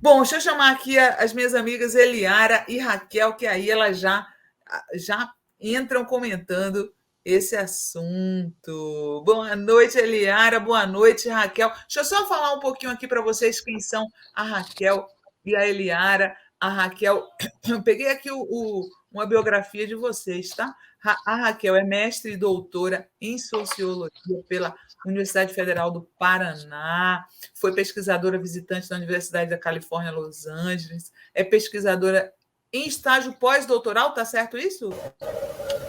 Bom, deixa eu chamar aqui as minhas amigas Eliara e Raquel, que aí elas já entram comentando esse assunto. Boa noite, Eliara. Boa noite, Raquel. Deixa eu só falar um pouquinho aqui para vocês quem são a Raquel e a Eliara. A Raquel, eu peguei aqui uma biografia de vocês, tá? A Raquel é mestre e doutora em sociologia pela Universidade Federal do Paraná, foi pesquisadora visitante da Universidade da Califórnia, Los Angeles, é pesquisadora em estágio pós-doutoral, tá certo isso?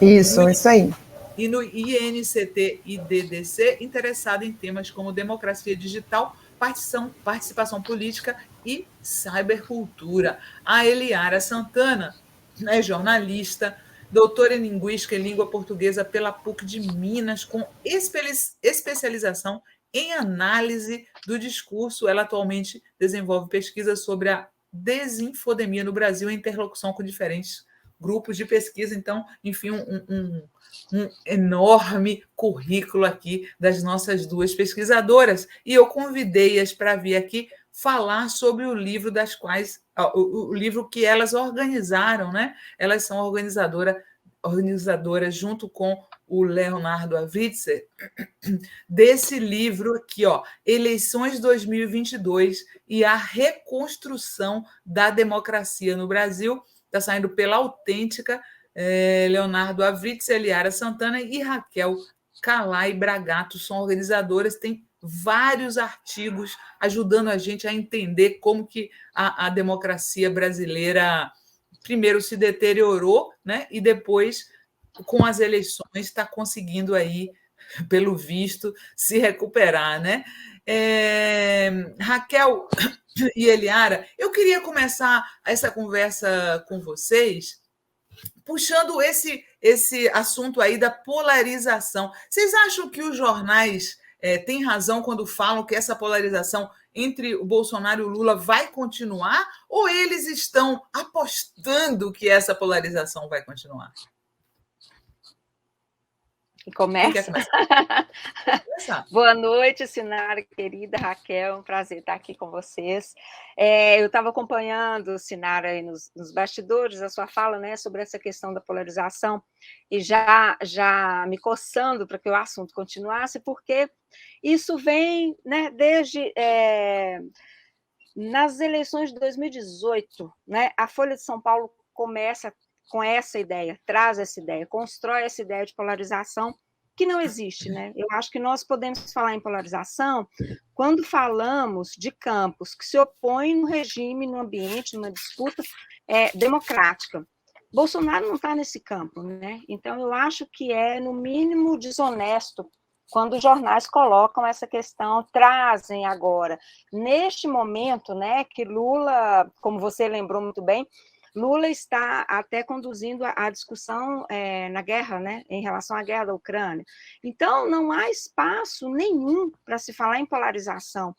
Isso aí. E no INCT-IDDC, interessada em temas como democracia digital, participação política e cybercultura. A Eliara Santana é jornalista, doutora em Linguística e Língua Portuguesa pela PUC de Minas, com especialização em análise do discurso. Ela atualmente desenvolve pesquisas sobre a desinfodemia no Brasil em interlocução com diferentes grupos de pesquisa. Então, enfim, um enorme currículo aqui das nossas duas pesquisadoras. E eu convidei-as para vir aqui falar sobre o livro das quais o livro que elas organizaram, né? Elas são organizadoras junto com o Leonardo Avitzer, desse livro aqui, ó, Eleições 2022 e a reconstrução da democracia no Brasil. Está saindo pela Autêntica, Leonardo Avitzer, Eliara Santana e Raquel Calai Bragato são organizadoras, tem vários artigos ajudando a gente a entender como que a democracia brasileira primeiro se deteriorou, né, e depois, com as eleições, está conseguindo aí, pelo visto, se recuperar, né? Raquel e Eliara, eu queria começar essa conversa com vocês puxando esse assunto aí da polarização. Vocês acham que os jornais têm razão quando falam que essa polarização entre o Bolsonaro e o Lula vai continuar? Ou eles estão apostando que essa polarização vai continuar? Começa? Boa noite, Sinara, querida Raquel, um prazer estar aqui com vocês. Eu estava acompanhando, Sinara, aí nos bastidores, a sua fala, né, sobre essa questão da polarização, e já me coçando para que o assunto continuasse, porque isso vem, né, desde nas eleições de 2018, né, a Folha de São Paulo começa com essa ideia, traz essa ideia, constrói essa ideia de polarização que não existe, né? Eu acho que nós podemos falar em polarização quando falamos de campos que se opõem no regime, no ambiente, numa disputa democrática. Bolsonaro não está nesse campo, né? Então, eu acho que é, no mínimo, desonesto quando os jornais colocam essa questão, trazem agora, neste momento, né, que Lula, como você lembrou muito bem, Lula está até conduzindo a discussão na guerra, né, em relação à guerra da Ucrânia. Então, não há espaço nenhum para se falar em polarização.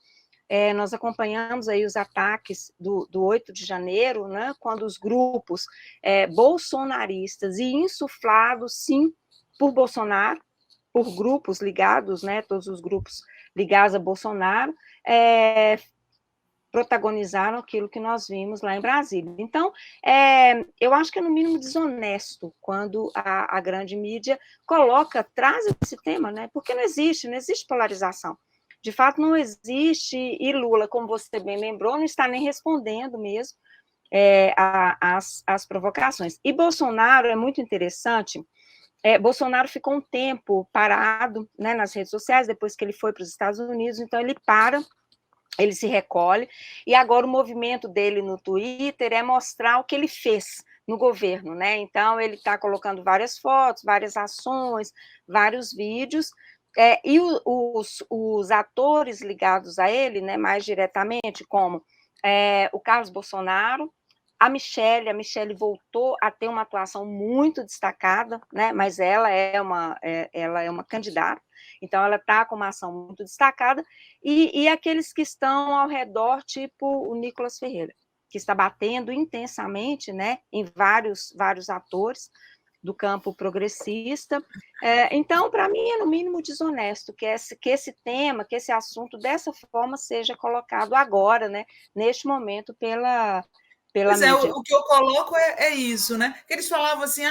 Nós acompanhamos aí os ataques do 8 de janeiro, né, quando os grupos bolsonaristas e insuflados, sim, por Bolsonaro, por grupos ligados, né, todos os grupos ligados a Bolsonaro, protagonizaram aquilo que nós vimos lá em Brasília. Então, eu acho que é, no mínimo, desonesto quando a grande mídia traz esse tema, né, porque não existe polarização. De fato, não existe, e Lula, como você bem lembrou, não está nem respondendo mesmo às provocações. E Bolsonaro é muito interessante. Bolsonaro ficou um tempo parado, né, nas redes sociais, depois que ele foi para os Estados Unidos, então ele se recolhe, e agora o movimento dele no Twitter é mostrar o que ele fez no governo, né? Então, ele está colocando várias fotos, várias ações, vários vídeos, e os atores ligados a ele, né, mais diretamente, como o Carlos Bolsonaro, a Michelle voltou a ter uma atuação muito destacada, né? Mas ela é uma candidata, então ela está com uma ação muito destacada, e aqueles que estão ao redor, tipo o Nicolas Ferreira, que está batendo intensamente, né, em vários atores, do campo progressista. Então, para mim, é no mínimo desonesto que esse tema, que esse assunto, dessa forma, seja colocado agora, né, neste momento, pela mídia. O que eu coloco é isso, né? Que eles falavam assim,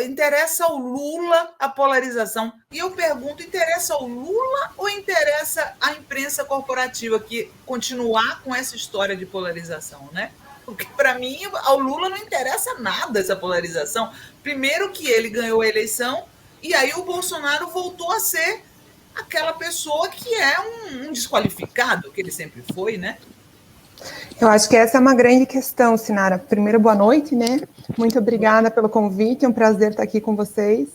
interessa ao Lula a polarização. E eu pergunto, interessa ao Lula ou interessa à imprensa corporativa que continuar com essa história de polarização, né? Porque, para mim, ao Lula não interessa nada essa polarização. Primeiro que ele ganhou a eleição e aí o Bolsonaro voltou a ser aquela pessoa que é um desqualificado, que ele sempre foi, né? Eu acho que essa é uma grande questão, Sinara. Primeiro, boa noite, né? Muito obrigada pelo convite, é um prazer estar aqui com vocês.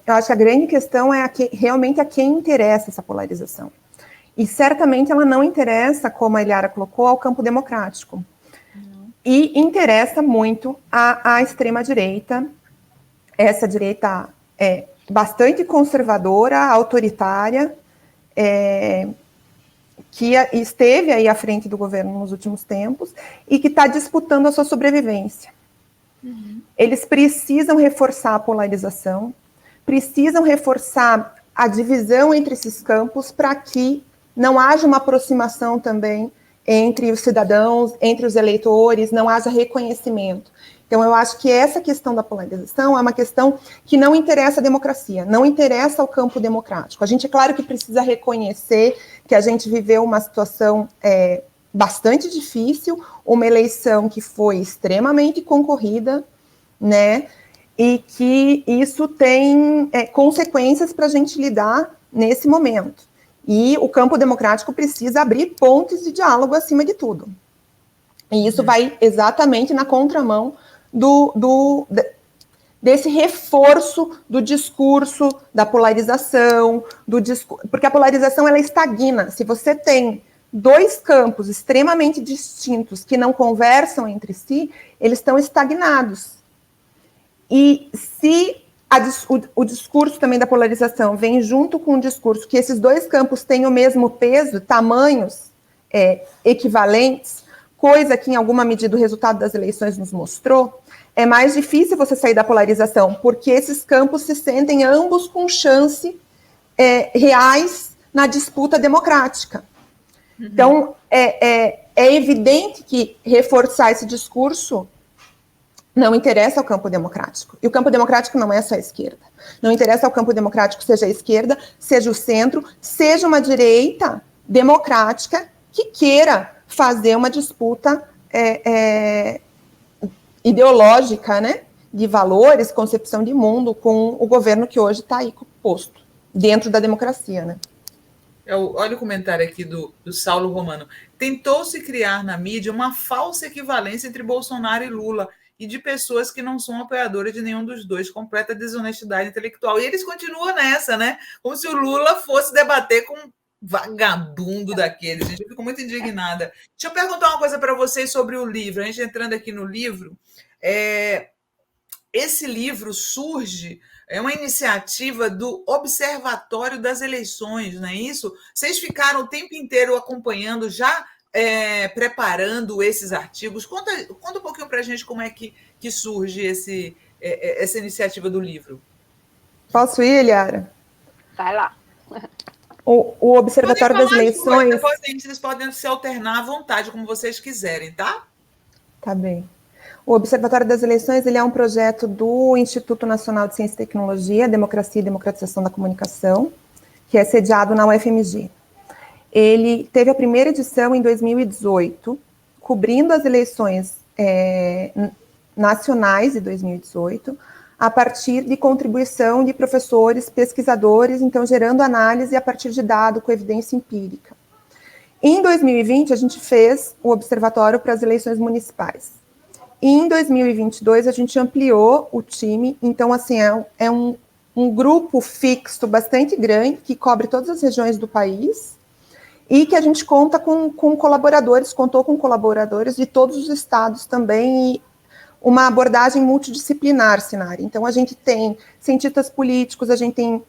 Eu acho que a grande questão é realmente a quem interessa essa polarização. E certamente ela não interessa, como a Eliara colocou, ao campo democrático. E interessa muito à extrema-direita, essa direita bastante conservadora, autoritária, que esteve aí à frente do governo nos últimos tempos e que está disputando a sua sobrevivência. Eles precisam reforçar a polarização, precisam reforçar a divisão entre esses campos para que não haja uma aproximação também entre os cidadãos, entre os eleitores, não haja reconhecimento. Então, eu acho que essa questão da polarização é uma questão que não interessa a democracia, não interessa ao campo democrático. A gente, é claro que precisa reconhecer que a gente viveu uma situação bastante difícil, uma eleição que foi extremamente concorrida, né? E que isso tem consequências para a gente lidar nesse momento. E o campo democrático precisa abrir pontes de diálogo acima de tudo. E isso vai exatamente na contramão desse reforço do discurso, da polarização, porque a polarização ela estagna. Se você tem dois campos extremamente distintos que não conversam entre si, eles estão estagnados. E se o discurso também da polarização vem junto com o discurso que esses dois campos têm o mesmo peso, tamanhos equivalentes, coisa que em alguma medida o resultado das eleições nos mostrou, é mais difícil você sair da polarização, porque esses campos se sentem ambos com chance reais na disputa democrática. Então, é evidente que reforçar esse discurso não interessa ao campo democrático. E o campo democrático não é só a esquerda. Não interessa ao campo democrático seja a esquerda, seja o centro, seja uma direita democrática que queira fazer uma disputa ideológica, né, de valores, concepção de mundo com o governo que hoje está aí posto, dentro da democracia, né? Olha o comentário aqui do Saulo Romano. Tentou-se criar na mídia uma falsa equivalência entre Bolsonaro e Lula e de pessoas que não são apoiadoras de nenhum dos dois, completa desonestidade intelectual. E eles continuam nessa, né? Como se o Lula fosse debater com vagabundo daqueles. Gente, eu fico muito indignada. Deixa eu perguntar uma coisa para vocês sobre o livro. A gente entrando aqui no livro, esse livro surge, é uma iniciativa do Observatório das Eleições, não é isso? Vocês ficaram o tempo inteiro acompanhando, já preparando esses artigos. Conta um pouquinho para a gente como é que surge essa iniciativa do livro. Posso ir, Eliara? Vai lá. O Observatório das Eleições... Depois vocês podem se alternar à vontade, como vocês quiserem, tá? Tá bem. O Observatório das Eleições ele é um projeto do Instituto Nacional de Ciência e Tecnologia, Democracia e Democratização da Comunicação, que é sediado na UFMG. Ele teve a primeira edição em 2018, cobrindo as eleições nacionais de 2018, a partir de contribuição de professores, pesquisadores, então gerando análise a partir de dado com evidência empírica. Em 2020, a gente fez o observatório para as eleições municipais. E em 2022, a gente ampliou o time, então, assim, é um grupo fixo bastante grande, que cobre todas as regiões do país, e que a gente conta contou com colaboradores de todos os estados também, e uma abordagem multidisciplinar, Sinara. Então, a gente tem cientistas políticos, a gente tem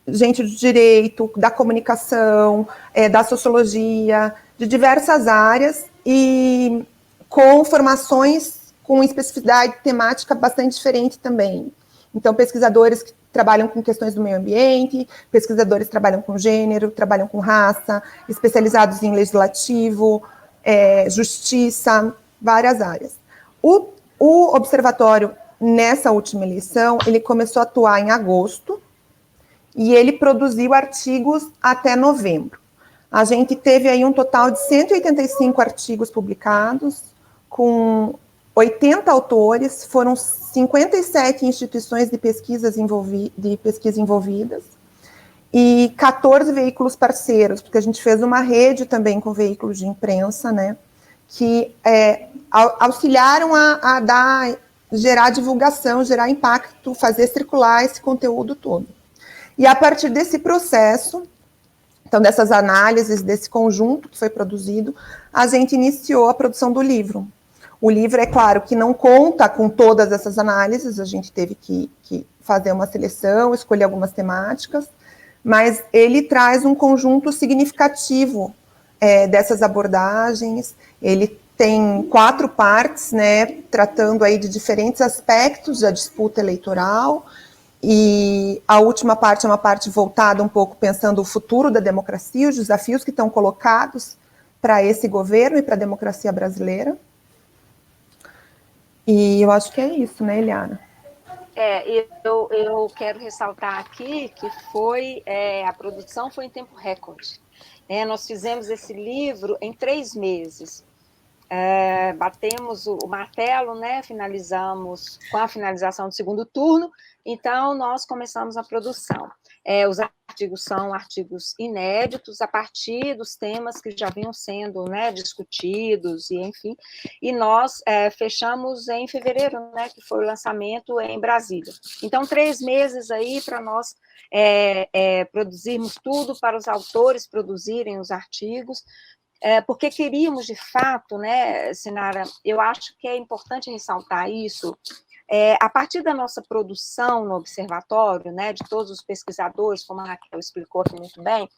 gente do direito, da comunicação, da sociologia, de diversas áreas, e com formações com especificidade temática bastante diferente também. Então, pesquisadores que trabalham com questões do meio ambiente, pesquisadores que trabalham com gênero, trabalham com raça, especializados em legislativo, justiça, várias áreas. O observatório, nessa última eleição, ele começou a atuar em agosto, e ele produziu artigos até novembro. A gente teve aí um total de 185 artigos publicados, com 80 autores, foram 57 instituições de pesquisa envolvidas, e 14 veículos parceiros, porque a gente fez uma rede também com veículos de imprensa, né, que auxiliaram a gerar divulgação, gerar impacto, fazer circular esse conteúdo todo. E a partir desse processo, então dessas análises, desse conjunto que foi produzido, a gente iniciou a produção do livro. O livro, é claro, que não conta com todas essas análises, a gente teve que fazer uma seleção, escolher algumas temáticas, mas ele traz um conjunto significativo dessas abordagens. Ele tem 4 partes, né, tratando aí de diferentes aspectos da disputa eleitoral, e a última parte é uma parte voltada um pouco pensando o futuro da democracia, os desafios que estão colocados para esse governo e para a democracia brasileira. E eu acho que é isso, né, Eliana? Eu quero ressaltar aqui que a produção foi em tempo recorde. Nós fizemos esse livro em 3 meses. Batemos o martelo, né, finalizamos com a finalização do segundo turno, então nós começamos a produção. Os artigos são artigos inéditos, a partir dos temas que já vinham sendo, né, discutidos, e enfim, e nós fechamos em fevereiro, né, que foi o lançamento em Brasília. Então, 3 meses aí para nós produzirmos tudo, para os autores produzirem os artigos, porque queríamos, de fato, né, Sinara, eu acho que é importante ressaltar isso, a partir da nossa produção no observatório, né, de todos os pesquisadores, como a Raquel explicou aqui muito bem,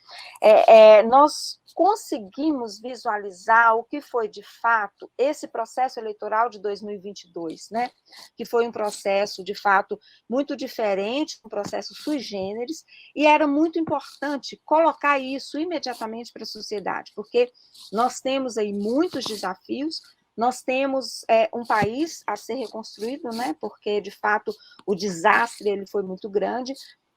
nós conseguimos visualizar o que foi, de fato, esse processo eleitoral de 2022, né, que foi um processo, de fato, muito diferente, um processo sui generis, e era muito importante colocar isso imediatamente para a sociedade, porque nós temos aí muitos desafios, nós temos um país a ser reconstruído, né, porque, de fato, o desastre ele foi muito grande,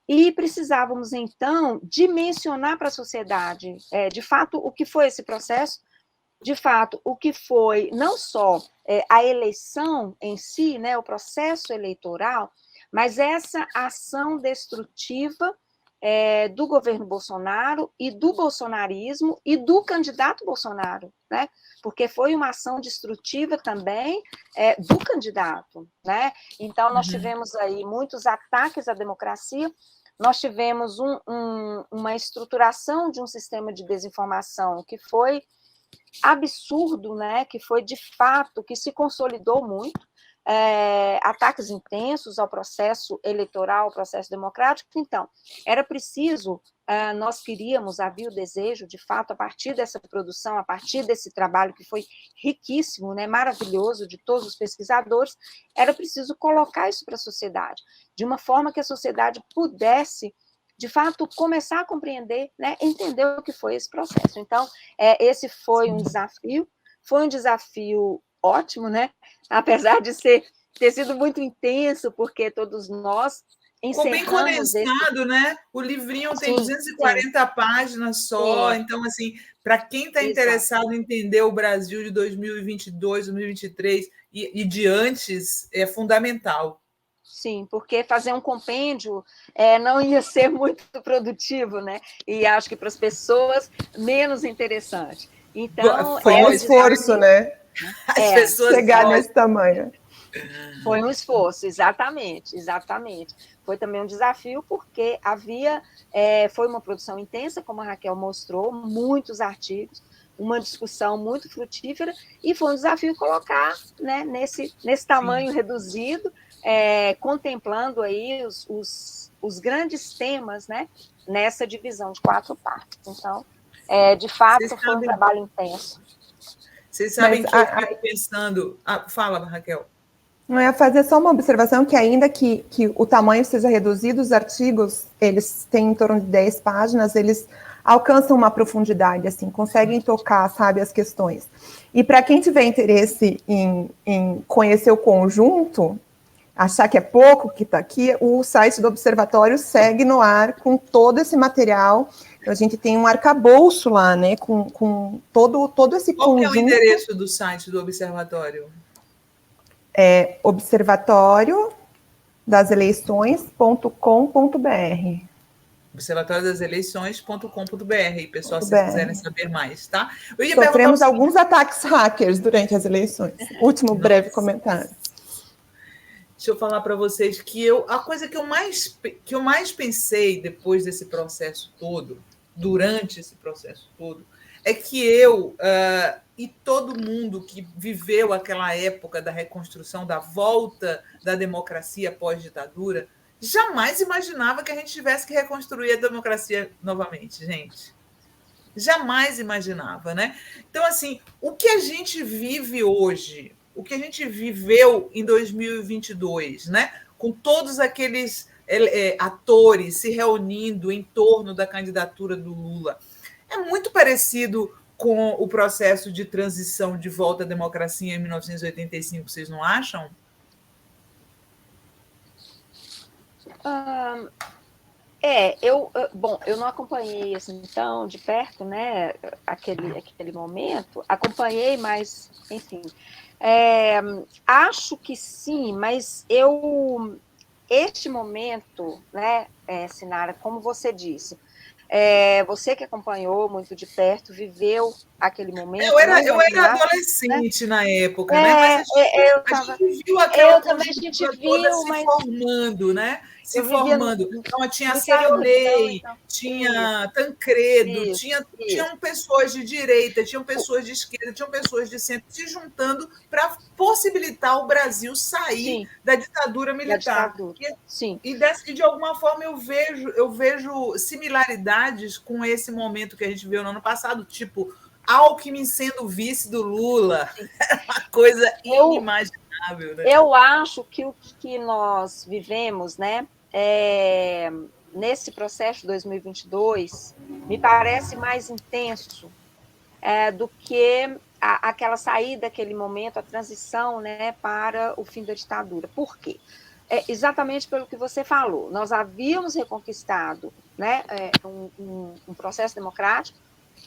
e precisávamos, então, dimensionar para a sociedade, de fato, o que foi esse processo, de fato, o que foi não só a eleição em si, né, o processo eleitoral, mas essa ação destrutiva do governo Bolsonaro e do bolsonarismo e do candidato Bolsonaro, né? Porque foi uma ação destrutiva também do candidato, né? Então, nós tivemos aí muitos ataques à democracia, nós tivemos uma estruturação de um sistema de desinformação que foi absurdo, né? Que foi, de fato, que se consolidou muito, ataques intensos ao processo eleitoral, ao processo democrático. Então, era preciso, nós queríamos, havia o desejo, de fato, a partir dessa produção, a partir desse trabalho que foi riquíssimo, né, maravilhoso, de todos os pesquisadores, era preciso colocar isso para a sociedade, de uma forma que a sociedade pudesse, de fato, começar a compreender, né, entender o que foi esse processo. Então, esse foi um desafio ótimo, né? Apesar de ter sido muito intenso, porque todos nós ficou bem condensado, né? O livrinho tem 240 páginas só, então, assim, para quem está interessado em entender o Brasil de 2022, 2023 e de antes, é fundamental. Sim, porque fazer um compêndio não ia ser muito produtivo, né? E acho que para as pessoas, menos interessante. Então, foi um esforço, né? As pessoas chegar nesse tamanho. Foi um esforço, exatamente. Foi também um desafio, porque foi uma produção intensa, como a Raquel mostrou, muitos artigos, uma discussão muito frutífera, e foi um desafio colocar, né, nesse tamanho reduzido, contemplando aí os grandes temas, né, nessa divisão de 4 partes. Então, de fato, foi um trabalho intenso. Vocês sabem que eu fico pensando... fala, Raquel. Não, ia fazer só uma observação que ainda que o tamanho seja reduzido, os artigos, eles têm em torno de 10 páginas, eles alcançam uma profundidade, assim, conseguem tocar, sabe, as questões. E para quem tiver interesse em conhecer o conjunto, achar que é pouco que está aqui, o site do Observatório segue no ar com todo esse material. Então, a gente tem um arcabouço lá, né, com todo esse Qual conjunto. Qual é o endereço do site do Observatório? É observatoriodaseleições.com.br. observatoriodaseleições.com.br, pessoal, se vocês quiserem saber mais, tá? Eu ia perguntar Sofremos alguns ataques hackers durante as eleições. Último breve comentário. Deixa eu falar para vocês que a coisa que eu mais pensei depois desse processo todo, durante esse processo todo, é que e todo mundo que viveu aquela época da reconstrução, da volta da democracia pós-ditadura, jamais imaginava que a gente tivesse que reconstruir a democracia novamente, gente. Jamais imaginava, né? Então, assim, o que a gente vive hoje, o que a gente viveu em 2022, né? Com todos aqueles atores se reunindo em torno da candidatura do Lula, é muito parecido com o processo de transição de volta à democracia em 1985, vocês não acham? Eu não acompanhei assim tão de perto, né, aquele momento, acompanhei, mas, enfim, acho que sim, mas este momento, né, Sinara, como você disse, você que acompanhou muito de perto, viveu aquele momento. Eu era adolescente, né, na época, né? Mas a gente viu aquela conjuntura toda se formando, né? Se formando. Então, tinha Sarney, então, tinha Tancredo, tinham pessoas de direita, tinham pessoas de esquerda, tinham pessoas de centro se juntando para possibilitar o Brasil sair da ditadura militar. E de alguma forma eu vejo similaridades com esse momento que a gente viu no ano passado, tipo Alckmin sendo vice do Lula, uma coisa inimaginável. Né? Eu acho que o que nós vivemos, né, nesse processo de 2022, me parece mais intenso do que aquela saída, aquele momento, a transição, né, para o fim da ditadura. Por quê? Exatamente pelo que você falou. Nós havíamos reconquistado, né, um processo democrático,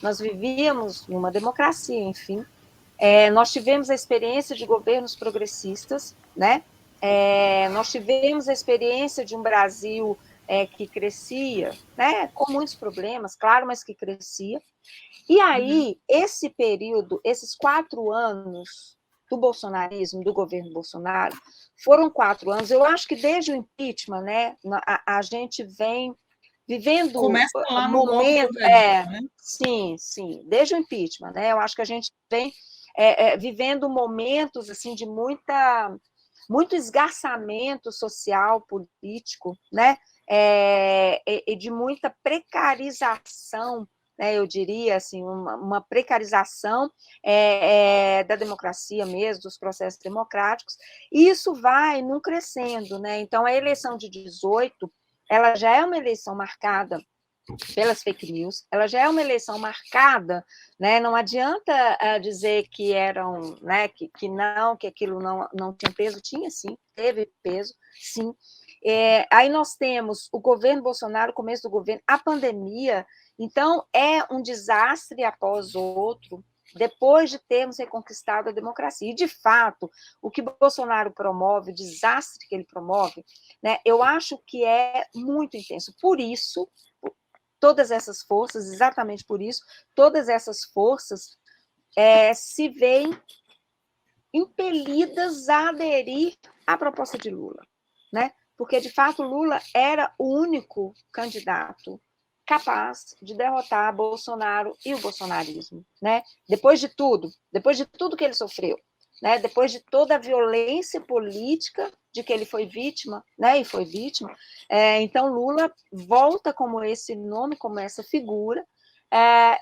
nós vivíamos numa democracia, enfim. Nós tivemos a experiência de governos progressistas, né? Nós tivemos a experiência de um Brasil que crescia, né? Com muitos problemas, claro, mas que crescia. E aí, esse período, esses 4 anos do bolsonarismo, do governo Bolsonaro, foram 4 anos, eu acho que desde o impeachment, né? A gente vem vivendo começa lá no momento, né? Sim, desde o impeachment, né? Eu acho que a gente vem vivendo momentos assim de muito esgarçamento social, político, né? E de muita precarização, né? Eu diria assim, uma precarização da democracia mesmo, dos processos democráticos, e isso vai num crescendo, né? Então, a eleição de 18 ela já é uma eleição marcada pelas fake news, ela já é uma eleição marcada, né? Não adianta dizer que eram, né? Que aquilo não tinha peso, tinha sim, teve peso, sim. Aí nós temos o governo Bolsonaro, o começo do governo, a pandemia, então é um desastre após outro, depois de termos reconquistado a democracia. E, de fato, o que Bolsonaro promove, o desastre que ele promove, né, eu acho que é muito intenso. Por isso, todas essas forças, exatamente por isso, todas essas forças se veem impelidas a aderir à proposta de Lula, né? Porque, de fato, Lula era o único candidato capaz de derrotar Bolsonaro e o bolsonarismo, né? Depois de tudo que ele sofreu, né? Depois de toda a violência política de que ele foi vítima, né? E foi vítima, então Lula volta como esse nome, como essa figura,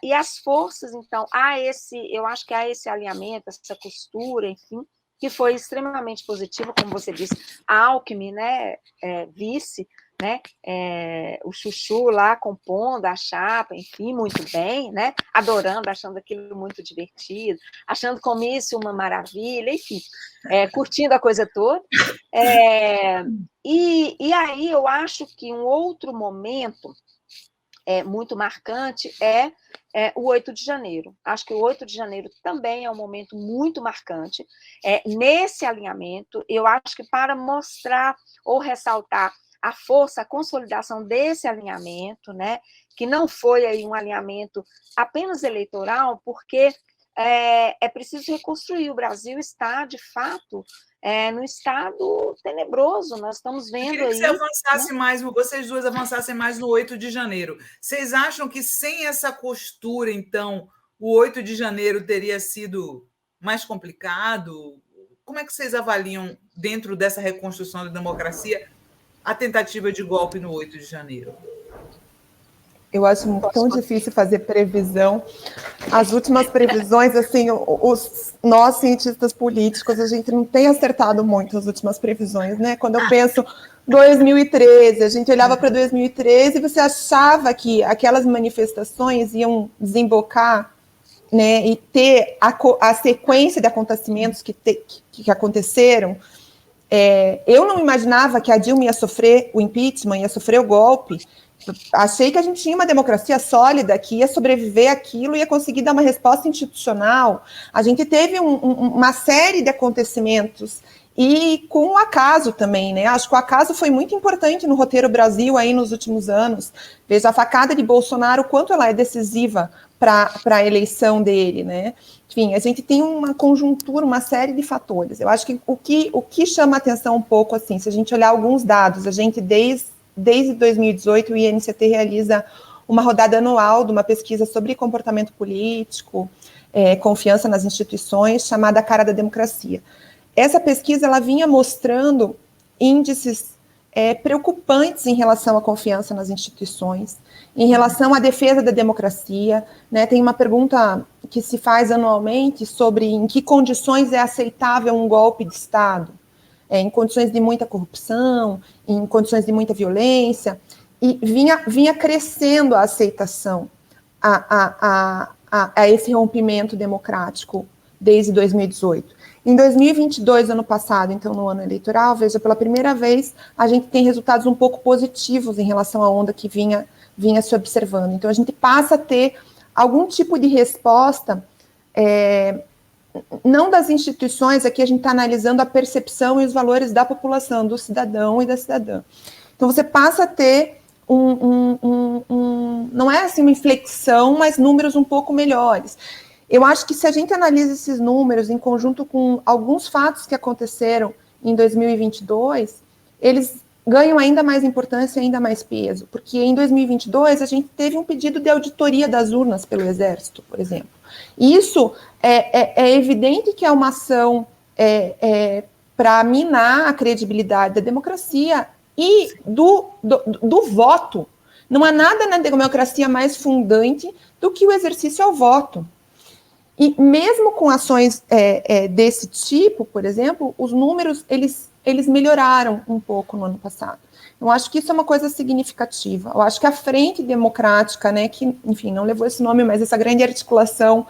e as forças, então, eu acho que há esse alinhamento, essa costura, enfim, que foi extremamente positiva, como você disse, a Alckmin, né, vice, né, o Chuchu lá compondo a chapa, enfim, muito bem, né, adorando, achando aquilo muito divertido, achando o comício uma maravilha, enfim, curtindo a coisa toda. E aí eu acho que um outro momento muito marcante o 8 de janeiro. Acho que o 8 de janeiro também é um momento muito marcante. Nesse alinhamento, eu acho que para mostrar ou ressaltar a força, a consolidação desse alinhamento, né, que não foi aí um alinhamento apenas eleitoral, porque é preciso reconstruir. O Brasil está, de fato, no estado tenebroso. Nós estamos vendo Eu queria que você aí... avançasse mais, vocês duas avançassem mais no 8 de janeiro. Vocês acham que sem essa costura, então, o 8 de janeiro teria sido mais complicado? Como é que vocês avaliam, dentro dessa reconstrução da democracia, a tentativa de golpe no 8 de janeiro? Eu acho tão difícil fazer previsão. As últimas previsões, assim, nós, cientistas políticos, a gente não tem acertado muito as últimas previsões, né? Quando eu penso 2013, a gente olhava para 2013 e você achava que aquelas manifestações iam desembocar, né, e ter a sequência de acontecimentos que aconteceram. Eu não imaginava que a Dilma ia sofrer o impeachment, ia sofrer o golpe. Achei que a gente tinha uma democracia sólida, que ia sobreviver àquilo, ia conseguir dar uma resposta institucional. A gente teve uma série de acontecimentos, e com o acaso também, né? Acho que o acaso foi muito importante no roteiro Brasil aí nos últimos anos. Veja a facada de Bolsonaro, o quanto ela é decisiva para a eleição dele, né? Enfim, a gente tem uma conjuntura, uma série de fatores. Eu acho que o que chama a atenção um pouco, assim, se a gente olhar alguns dados, a gente desde 2018, o INCT realiza uma rodada anual de uma pesquisa sobre comportamento político, confiança nas instituições, chamada Cara da Democracia. Essa pesquisa ela vinha mostrando índices preocupantes em relação à confiança nas instituições, em relação à defesa da democracia, né? Tem uma pergunta que se faz anualmente sobre em que condições é aceitável um golpe de Estado. Em condições de muita corrupção, em condições de muita violência, e vinha crescendo a aceitação a esse rompimento democrático desde 2018. Em 2022, ano passado, então no ano eleitoral, veja, pela primeira vez, a gente tem resultados um pouco positivos em relação à onda que vinha se observando. Então, a gente passa a ter algum tipo de resposta, não das instituições, aqui a gente está analisando a percepção e os valores da população, do cidadão e da cidadã. Então, você passa a ter não é assim uma inflexão, mas números um pouco melhores. Eu acho que se a gente analisa esses números em conjunto com alguns fatos que aconteceram em 2022, eles ganham ainda mais importância e ainda mais peso, porque em 2022 a gente teve um pedido de auditoria das urnas pelo Exército, por exemplo. Isso é evidente que é uma ação para minar a credibilidade da democracia e do voto. Não há nada na democracia mais fundante do que o exercício ao voto. E mesmo com ações desse tipo, por exemplo, os números eles melhoraram um pouco no ano passado. Eu acho que isso é uma coisa significativa. Eu acho que a Frente Democrática, né, que, enfim, não levou esse nome, mas essa grande articulação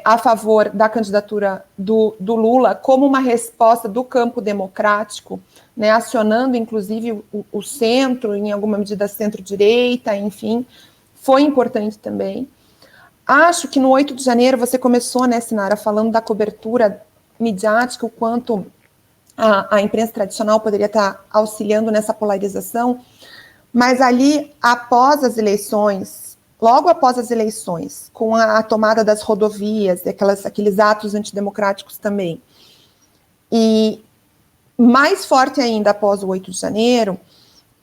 a favor da candidatura do Lula como uma resposta do campo democrático, né, acionando, inclusive, o centro, em alguma medida centro-direita, enfim, foi importante também. Acho que no 8 de janeiro você começou, né, Sinara, falando da cobertura midiática, o quanto a imprensa tradicional poderia estar auxiliando nessa polarização, mas ali, após as eleições, logo após as eleições, com a tomada das rodovias, aqueles atos antidemocráticos também, e mais forte ainda após o 8 de janeiro,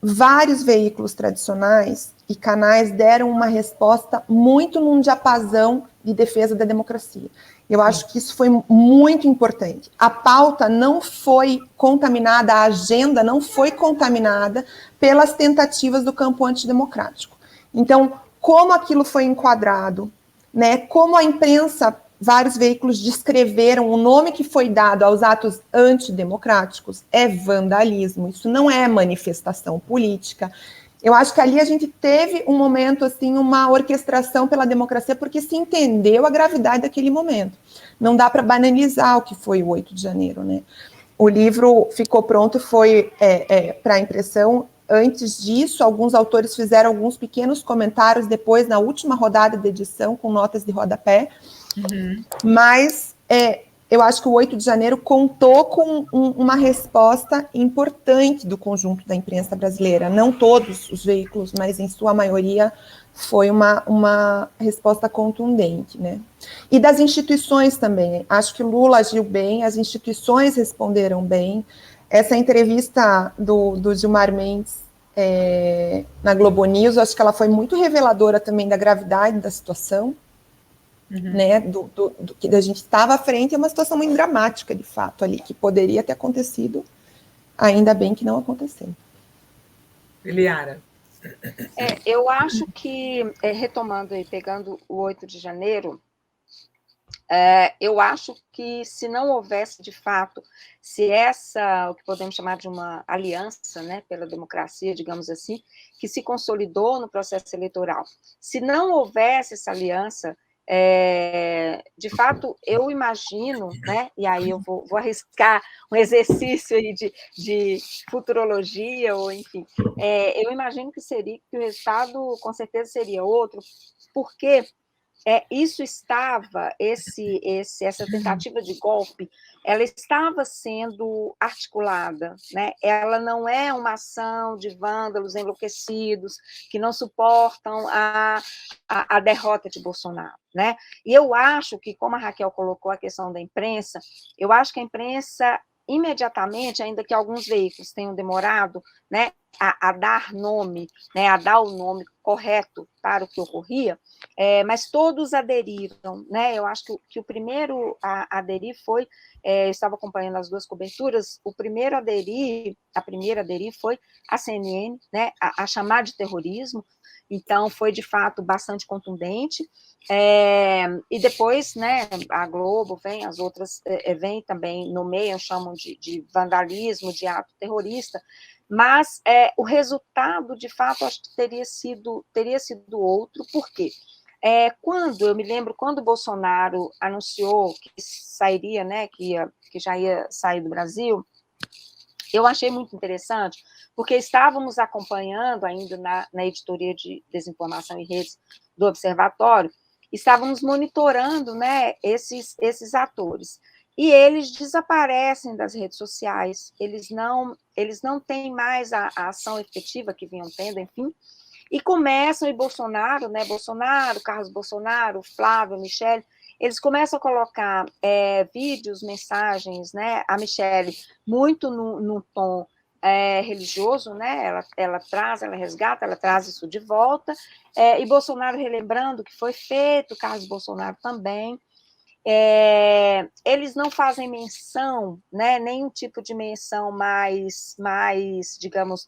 vários veículos tradicionais e canais deram uma resposta muito num diapasão de defesa da democracia. Eu acho que isso foi muito importante. A pauta não foi contaminada, a agenda não foi contaminada pelas tentativas do campo antidemocrático. Então, como aquilo foi enquadrado, né, como a imprensa vários veículos descreveram o nome que foi dado aos atos antidemocráticos é vandalismo, isso não é manifestação política. Eu acho que ali a gente teve um momento, assim, uma orquestração pela democracia, porque se entendeu a gravidade daquele momento. Não dá para banalizar o que foi o 8 de janeiro, né? O livro ficou pronto, foi para impressão. Antes disso, alguns autores fizeram alguns pequenos comentários depois, na última rodada de edição, com notas de rodapé. Mas eu acho que o 8 de janeiro contou com uma resposta importante do conjunto da imprensa brasileira. Não todos os veículos, mas em sua maioria foi uma resposta contundente, né? E das instituições também. Acho que Lula agiu bem, as instituições responderam bem. Essa entrevista do Gilmar Mendes na Globo News, acho que ela foi muito reveladora também da gravidade da situação, né, do que a gente estava à frente. É uma situação muito dramática, de fato, ali, que poderia ter acontecido, ainda bem que não aconteceu. Eliara. Eu acho que, retomando e pegando o 8 de janeiro, eu acho que se não houvesse, de fato, se o que podemos chamar de uma aliança, né, pela democracia, digamos assim, que se consolidou no processo eleitoral, se não houvesse essa aliança, de fato, eu imagino, né, e aí eu vou arriscar um exercício aí de futurologia, ou enfim, eu imagino que o resultado com certeza seria outro, porque isso estava, essa tentativa de golpe, ela estava sendo articulada, né? Ela não é uma ação de vândalos enlouquecidos que não suportam a derrota de Bolsonaro, né? E eu acho que, como a Raquel colocou a questão da imprensa, eu acho que a imprensa imediatamente, ainda que alguns veículos tenham demorado, né, a dar nome, né, a dar o nome correto para o que ocorria, mas todos aderiram, né? Eu acho que o primeiro a aderir foi, eu estava acompanhando as duas coberturas, a primeira a aderir foi a CNN, né, a chamar de terrorismo. Então foi de fato bastante contundente, e depois, né, a Globo vem, as outras vêm também, nomeiam, chamam de vandalismo, de ato terrorista, mas o resultado, de fato, acho que teria sido outro. Por quê? Eu me lembro, quando o Bolsonaro anunciou que sairia, né, que já ia sair do Brasil, eu achei muito interessante, porque estávamos acompanhando ainda na editoria de desinformação e redes do Observatório, estávamos monitorando, né, esses atores. E eles desaparecem das redes sociais, eles não têm mais a ação efetiva que vinham tendo, enfim, e começam, e Bolsonaro, né, Carlos Bolsonaro, Flávio, Michele, eles começam a colocar vídeos, mensagens, né, a Michele muito no tom religioso, né, ela resgata, ela traz isso de volta, e Bolsonaro relembrando o que foi feito, Carlos Bolsonaro também. Eles não fazem menção, né, nenhum tipo de menção mais digamos,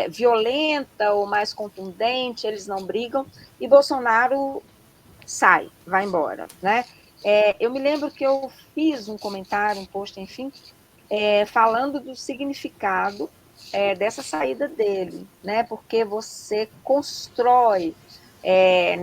violenta ou mais contundente, eles não brigam, e Bolsonaro vai embora, né? Eu me lembro que eu fiz um comentário, um post, enfim, falando do significado dessa saída dele, né? Porque você constrói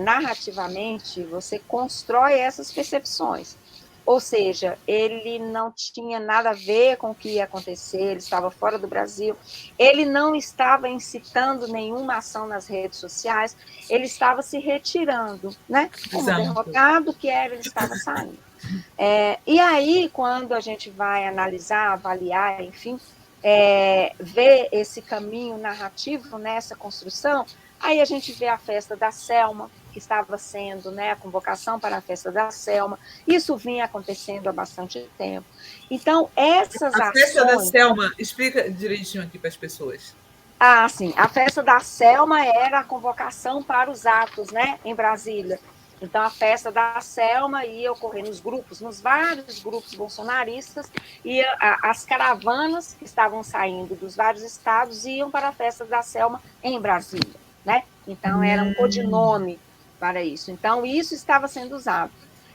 narrativamente, você constrói essas percepções. Ou seja, ele não tinha nada a ver com o que ia acontecer, ele estava fora do Brasil, ele não estava incitando nenhuma ação nas redes sociais, ele estava se retirando, né? Como derrotado que era, ele estava saindo. E aí, quando a gente vai analisar, avaliar, enfim, ver esse caminho narrativo nessa construção, aí a gente vê a festa da Selma, que estava sendo, né, a convocação para a festa da Selma. Isso vinha acontecendo há bastante tempo. Então, essas ações... A festa da Selma, explica direitinho aqui para as pessoas. Sim. A festa da Selma era a convocação para os atos, né, em Brasília. Então, a festa da Selma ia ocorrer nos vários grupos bolsonaristas, e as caravanas que estavam saindo dos vários estados iam para a festa da Selma em Brasília, né? Então, era um codinome para isso. Então, isso estava sendo usado.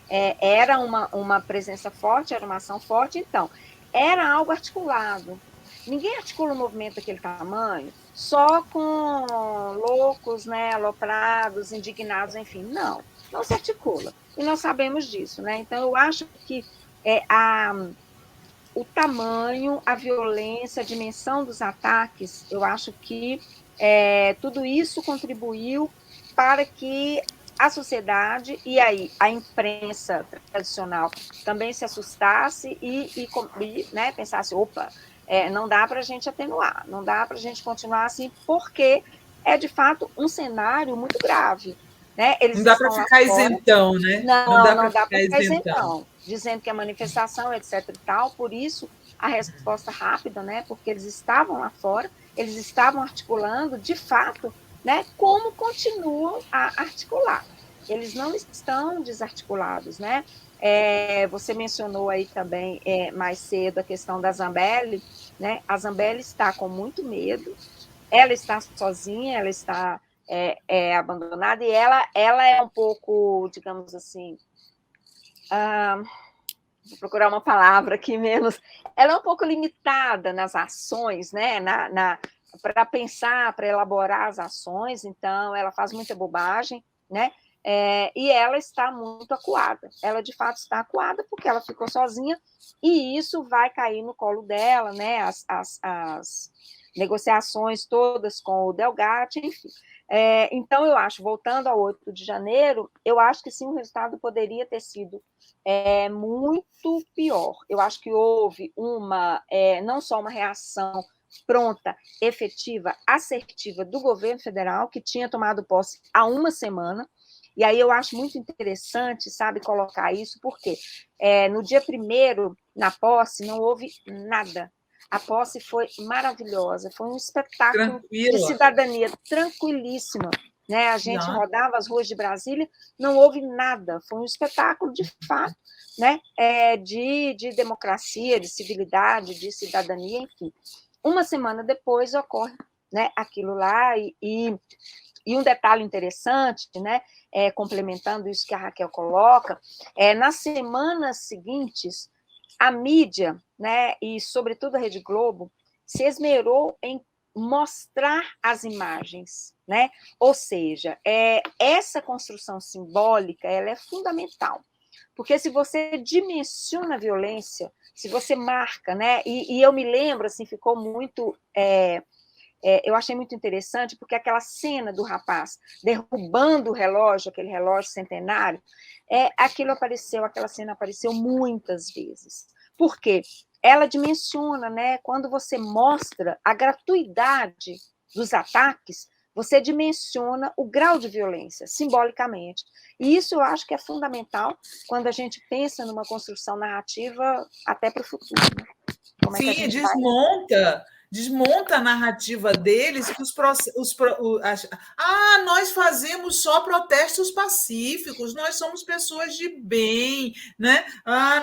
era uma presença forte, era uma ação forte, então, era algo articulado. Ninguém articula um movimento daquele tamanho só com loucos, né, aloprados, indignados, enfim, não se articula. E nós sabemos disso, né? Então, eu acho que o tamanho, a violência, a dimensão dos ataques, eu acho que tudo isso contribuiu para que a sociedade e aí a imprensa tradicional também se assustasse e né, pensasse, opa, não dá para a gente atenuar, não dá para a gente continuar assim, porque é de fato um cenário muito grave. Né? Eles não dá para ficar isentão, né? Não dá para ficar isentão. Dizendo que a manifestação, etc. e tal, por isso a resposta rápida, né? Porque eles estavam lá fora, eles estavam articulando, de fato, né? Como continuam a articular. Eles não estão desarticulados, né? Você mencionou aí também mais cedo a questão da Zambelli, né? A Zambelli está com muito medo, ela está sozinha, ela está abandonada, e ela é um pouco, digamos assim, vou procurar uma palavra aqui menos, ela é um pouco limitada nas ações, né? Para pensar, para elaborar as ações, então ela faz muita bobagem, né? E ela está muito acuada, ela de fato está acuada porque ela ficou sozinha, e isso vai cair no colo dela, né? As negociações todas com o Delgatti, enfim. Então, eu acho, voltando ao 8 de janeiro, eu acho que sim, o resultado poderia ter sido muito pior. Eu acho que houve não só uma reação pronta, efetiva, assertiva do governo federal, que tinha tomado posse há uma semana, e aí eu acho muito interessante, sabe, colocar isso, porque no dia 1º, na posse, não houve nada. A posse foi maravilhosa, foi um espetáculo de cidadania tranquilíssima. Né? A gente rodava as ruas de Brasília, não houve nada, foi um espetáculo de fato, né? De democracia, de civilidade, de cidadania, enfim. Uma semana depois ocorre, né, aquilo lá, e um detalhe interessante, né, complementando isso que a Raquel coloca, nas semanas seguintes, a mídia, né, e sobretudo a Rede Globo, se esmerou em mostrar as imagens, né? Ou seja, essa construção simbólica ela é fundamental, porque se você dimensiona a violência, se você marca, né? E eu me lembro, assim, ficou muito... eu achei muito interessante, porque aquela cena do rapaz derrubando o relógio, aquele relógio centenário, aquela cena apareceu muitas vezes. Por quê? Ela dimensiona, né? Quando você mostra a gratuidade dos ataques, você dimensiona o grau de violência, simbolicamente. E isso eu acho que é fundamental quando a gente pensa numa construção narrativa até para o futuro. Né? Como Sim, que desmonta a narrativa deles que nós fazemos só protestos pacíficos, nós somos pessoas de bem, né?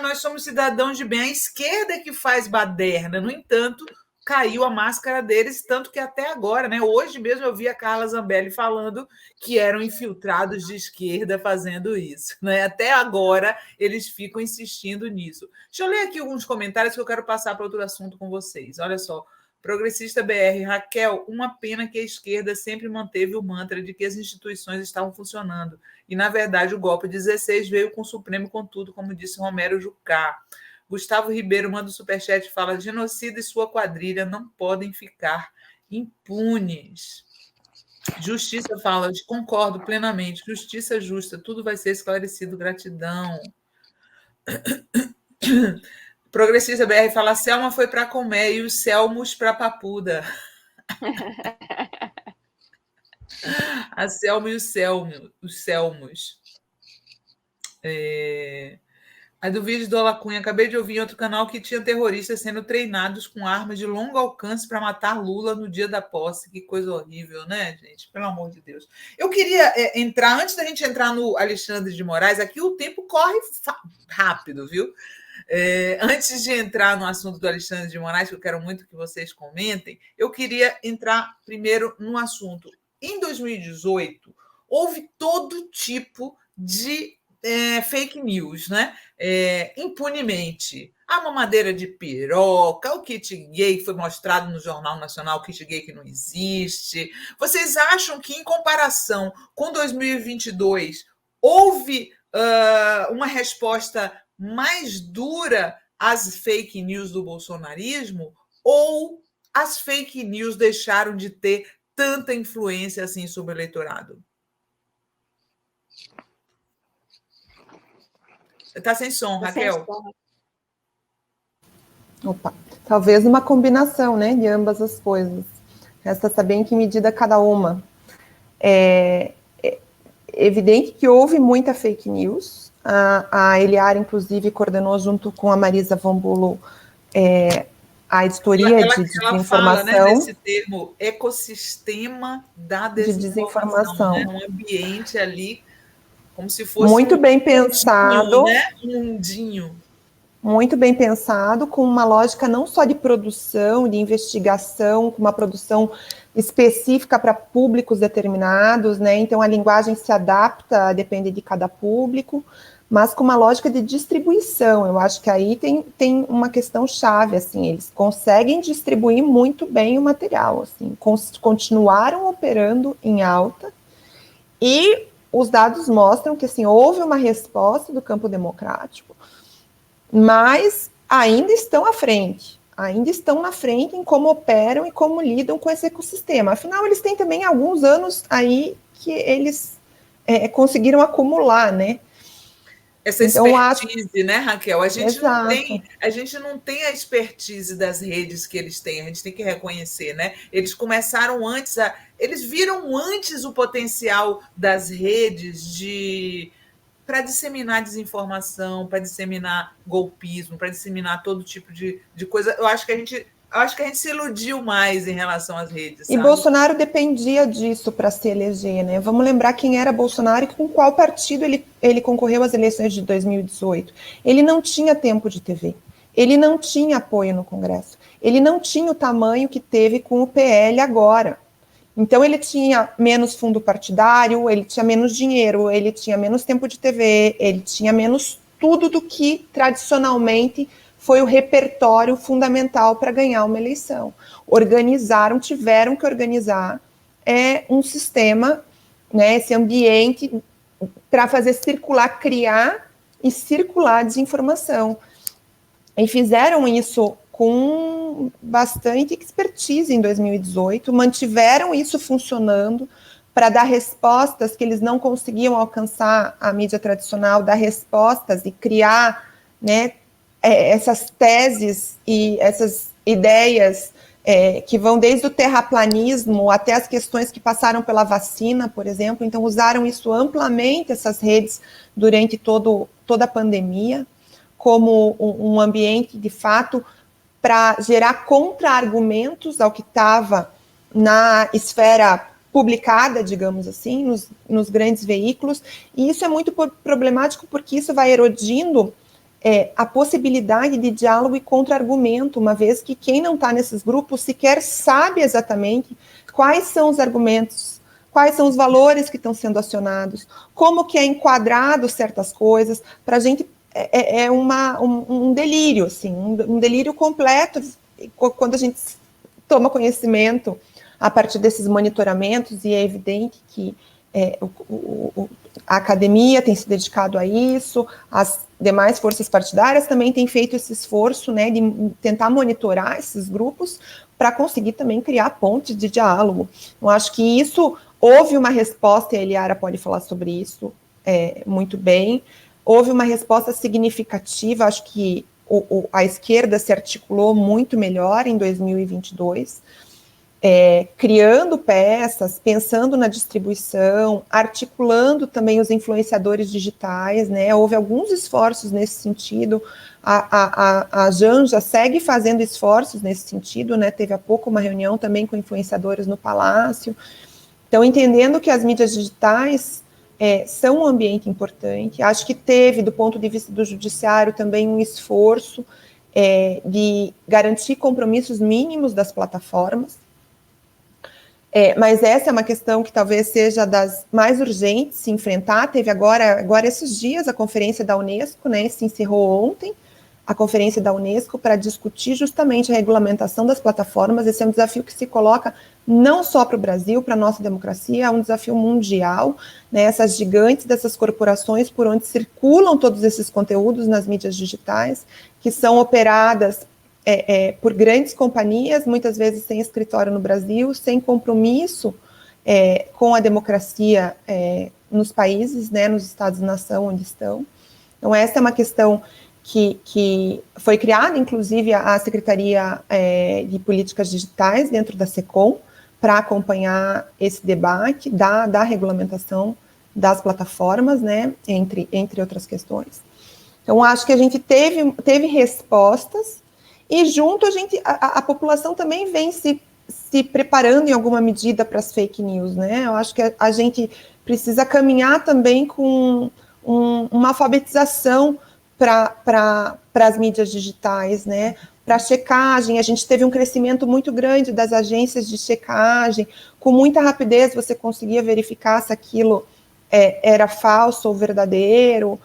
Nós somos cidadãos de bem. A esquerda é que faz baderna, no entanto, caiu a máscara deles, tanto que até agora, né? Hoje mesmo eu vi a Carla Zambelli falando que eram infiltrados de esquerda fazendo isso, né? Até agora eles ficam insistindo nisso. Deixa eu ler aqui alguns comentários que eu quero passar para outro assunto com vocês. Olha só. Progressista BR, Raquel, uma pena que a esquerda sempre manteve o mantra de que as instituições estavam funcionando. E, na verdade, o golpe 16 veio com o Supremo com tudo, como disse Romero Jucá. Gustavo Ribeiro manda o superchat e fala: genocida e sua quadrilha não podem ficar impunes. Justiça fala: concordo plenamente. Justiça justa, tudo vai ser esclarecido. Gratidão. Progressista BR fala: Selma foi para Comé e os Selmos para Papuda. A Selma e os Selmos. A do vídeo do Alacunha, acabei de ouvir em outro canal que tinha terroristas sendo treinados com armas de longo alcance para matar Lula no dia da posse. Que coisa horrível, né, gente? Pelo amor de Deus. Eu queria entrar, antes da gente entrar no Alexandre de Moraes, aqui o tempo corre rápido, viu? Antes de entrar no assunto do Alexandre de Moraes, que eu quero muito que vocês comentem, eu queria entrar primeiro no assunto. Em 2018, houve todo tipo de fake news, né? Impunemente. A mamadeira de piroca, o kit gay que foi mostrado no Jornal Nacional, o kit gay que não existe. Vocês acham que, em comparação com 2022, houve uma resposta mais dura às fake news do bolsonarismo? Ou as fake news deixaram de ter tanta influência assim sobre o eleitorado? Está sem som, Raquel. Opa, talvez uma combinação, né, de ambas as coisas. Resta saber em que medida cada uma. É evidente que houve muita fake news. A Eliara, inclusive, coordenou junto com a Marisa Von Bulow a editoria de desinformação. Ela fala, né, desse termo ecossistema da desinformação. Né? Um ambiente ali como se fosse muito bem pensado, né? Um mundinho. Muito bem pensado, com uma lógica não só de produção, de investigação, com uma produção específica para públicos determinados, né? Então a linguagem se adapta a depender de cada público, mas com uma lógica de distribuição. Eu acho que aí tem uma questão chave, assim, eles conseguem distribuir muito bem o material, assim, continuaram operando em alta, e os dados mostram que, assim, houve uma resposta do campo democrático, mas ainda estão à frente, ainda estão na frente em como operam e como lidam com esse ecossistema. Afinal, eles têm também alguns anos aí que eles conseguiram acumular, né? Essa expertise, né, Raquel? A gente não tem a expertise das redes que eles têm, a gente tem que reconhecer, né? Eles começaram antes, eles viram antes o potencial das redes para disseminar desinformação, para disseminar golpismo, para disseminar todo tipo de coisa. Eu acho que a gente se iludiu mais em relação às redes. Sabe? E Bolsonaro dependia disso para se eleger, né? Vamos lembrar quem era Bolsonaro e com qual partido ele concorreu às eleições de 2018. Ele não tinha tempo de TV, ele não tinha apoio no Congresso, ele não tinha o tamanho que teve com o PL agora. Então ele tinha menos fundo partidário, ele tinha menos dinheiro, ele tinha menos tempo de TV, ele tinha menos tudo do que tradicionalmente foi o repertório fundamental para ganhar uma eleição. Tiveram que organizar um sistema, né, esse ambiente para fazer circular, criar e circular desinformação. E fizeram isso com bastante expertise em 2018, mantiveram isso funcionando para dar respostas que eles não conseguiam alcançar a mídia tradicional, dar respostas e criar, né, essas teses e essas ideias que vão desde o terraplanismo até as questões que passaram pela vacina, por exemplo. Então, usaram isso amplamente, essas redes, durante toda a pandemia, como um ambiente, de fato, para gerar contra-argumentos ao que estava na esfera publicada, digamos assim, nos grandes veículos. E isso é muito problemático porque isso vai erodindo a possibilidade de diálogo e contra-argumento, uma vez que quem não está nesses grupos sequer sabe exatamente quais são os argumentos, quais são os valores que estão sendo acionados, como que é enquadrado certas coisas. Para a gente um delírio, assim, um delírio completo, quando a gente toma conhecimento a partir desses monitoramentos, e é evidente que a academia tem se dedicado a isso, as demais forças partidárias também têm feito esse esforço, né, de tentar monitorar esses grupos para conseguir também criar pontes de diálogo. Eu acho que isso, houve uma resposta, e a Eliara pode falar sobre isso muito bem, houve uma resposta significativa, acho que a esquerda se articulou muito melhor em 2022, criando peças, pensando na distribuição, articulando também os influenciadores digitais, né? Houve alguns esforços nesse sentido. A Janja segue fazendo esforços nesse sentido, né? Teve há pouco uma reunião também com influenciadores no Palácio. Então, entendendo que as mídias digitais são um ambiente importante, acho que teve, do ponto de vista do judiciário, também um esforço de garantir compromissos mínimos das plataformas. Mas essa é uma questão que talvez seja das mais urgentes se enfrentar. Teve agora esses dias a conferência da Unesco, né, se encerrou ontem, a conferência da Unesco para discutir justamente a regulamentação das plataformas. Esse é um desafio que se coloca não só para o Brasil, para a nossa democracia, é um desafio mundial, né, essas gigantes dessas corporações por onde circulam todos esses conteúdos nas mídias digitais, que são operadas por grandes companhias, muitas vezes sem escritório no Brasil, sem compromisso com a democracia nos países, né, nos estados-nação onde estão. Então, essa é uma questão que foi criada, inclusive, a Secretaria de Políticas Digitais dentro da SECOM, para acompanhar esse debate da regulamentação das plataformas, né, entre outras questões. Então, acho que a gente teve respostas, e junto a população também vem se preparando em alguma medida para as fake news, né? Eu acho que a gente precisa caminhar também com uma alfabetização para as mídias digitais, né? Para checagem, a gente teve um crescimento muito grande das agências de checagem, com muita rapidez você conseguia verificar se aquilo era falso ou verdadeiro.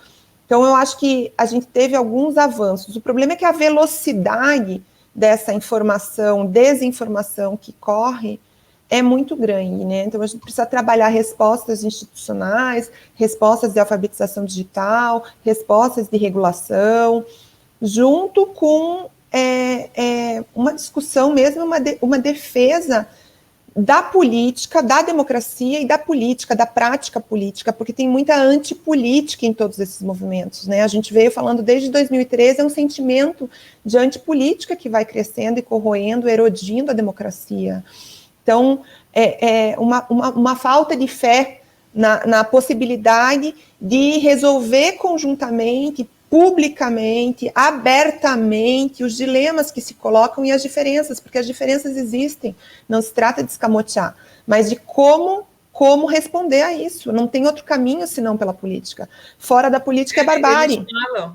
Então, eu acho que a gente teve alguns avanços. O problema é que a velocidade dessa desinformação que corre é muito grande, né? Então, a gente precisa trabalhar respostas institucionais, respostas de alfabetização digital, respostas de regulação, junto com uma discussão mesmo, uma defesa da política, da democracia e da política, da prática política, porque tem muita antipolítica em todos esses movimentos, né? A gente veio falando desde 2013, é um sentimento de antipolítica que vai crescendo e corroendo, erodindo a democracia. Então, uma falta de fé na possibilidade de resolver conjuntamente, publicamente, abertamente, os dilemas que se colocam e as diferenças, porque as diferenças existem, não se trata de escamotear, mas de como responder a isso. Não tem outro caminho senão pela política. Fora da política é barbárie.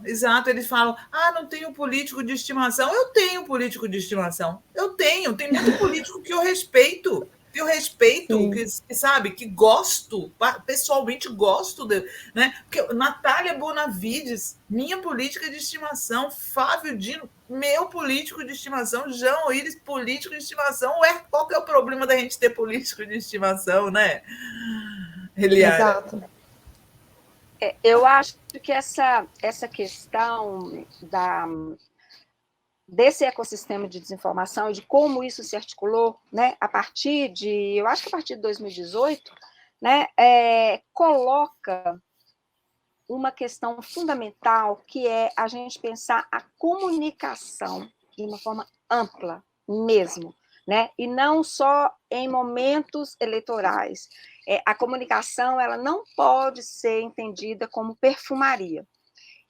Eles falam, não tenho político de estimação. Eu tenho político de estimação. Tem muito político que eu respeito. Que sabe, que gosto, pessoalmente gosto, né? Porque Natália Bonavides, minha política de estimação, Fábio Dino, meu político de estimação, João Iris, político de estimação. Qual que é o problema da gente ter político de estimação, né, Eliara? Exato. Eu acho que essa questão desse ecossistema de desinformação e de como isso se articulou, né, eu acho que a partir de 2018, né, coloca uma questão fundamental, que é a gente pensar a comunicação de uma forma ampla mesmo, né, e não só em momentos eleitorais. A comunicação, ela não pode ser entendida como perfumaria.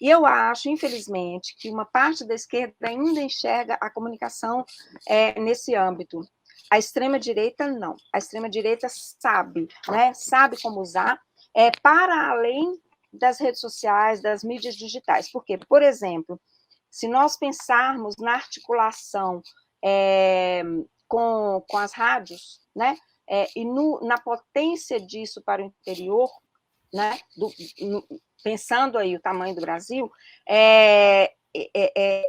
E eu acho, infelizmente, que uma parte da esquerda ainda enxerga a comunicação nesse âmbito. A extrema-direita, não. A extrema-direita sabe, né? Sabe como usar para além das redes sociais, das mídias digitais. Por quê? Por exemplo, se nós pensarmos na articulação com as rádios, né? E na potência disso para o interior, né? Pensando aí o tamanho do Brasil,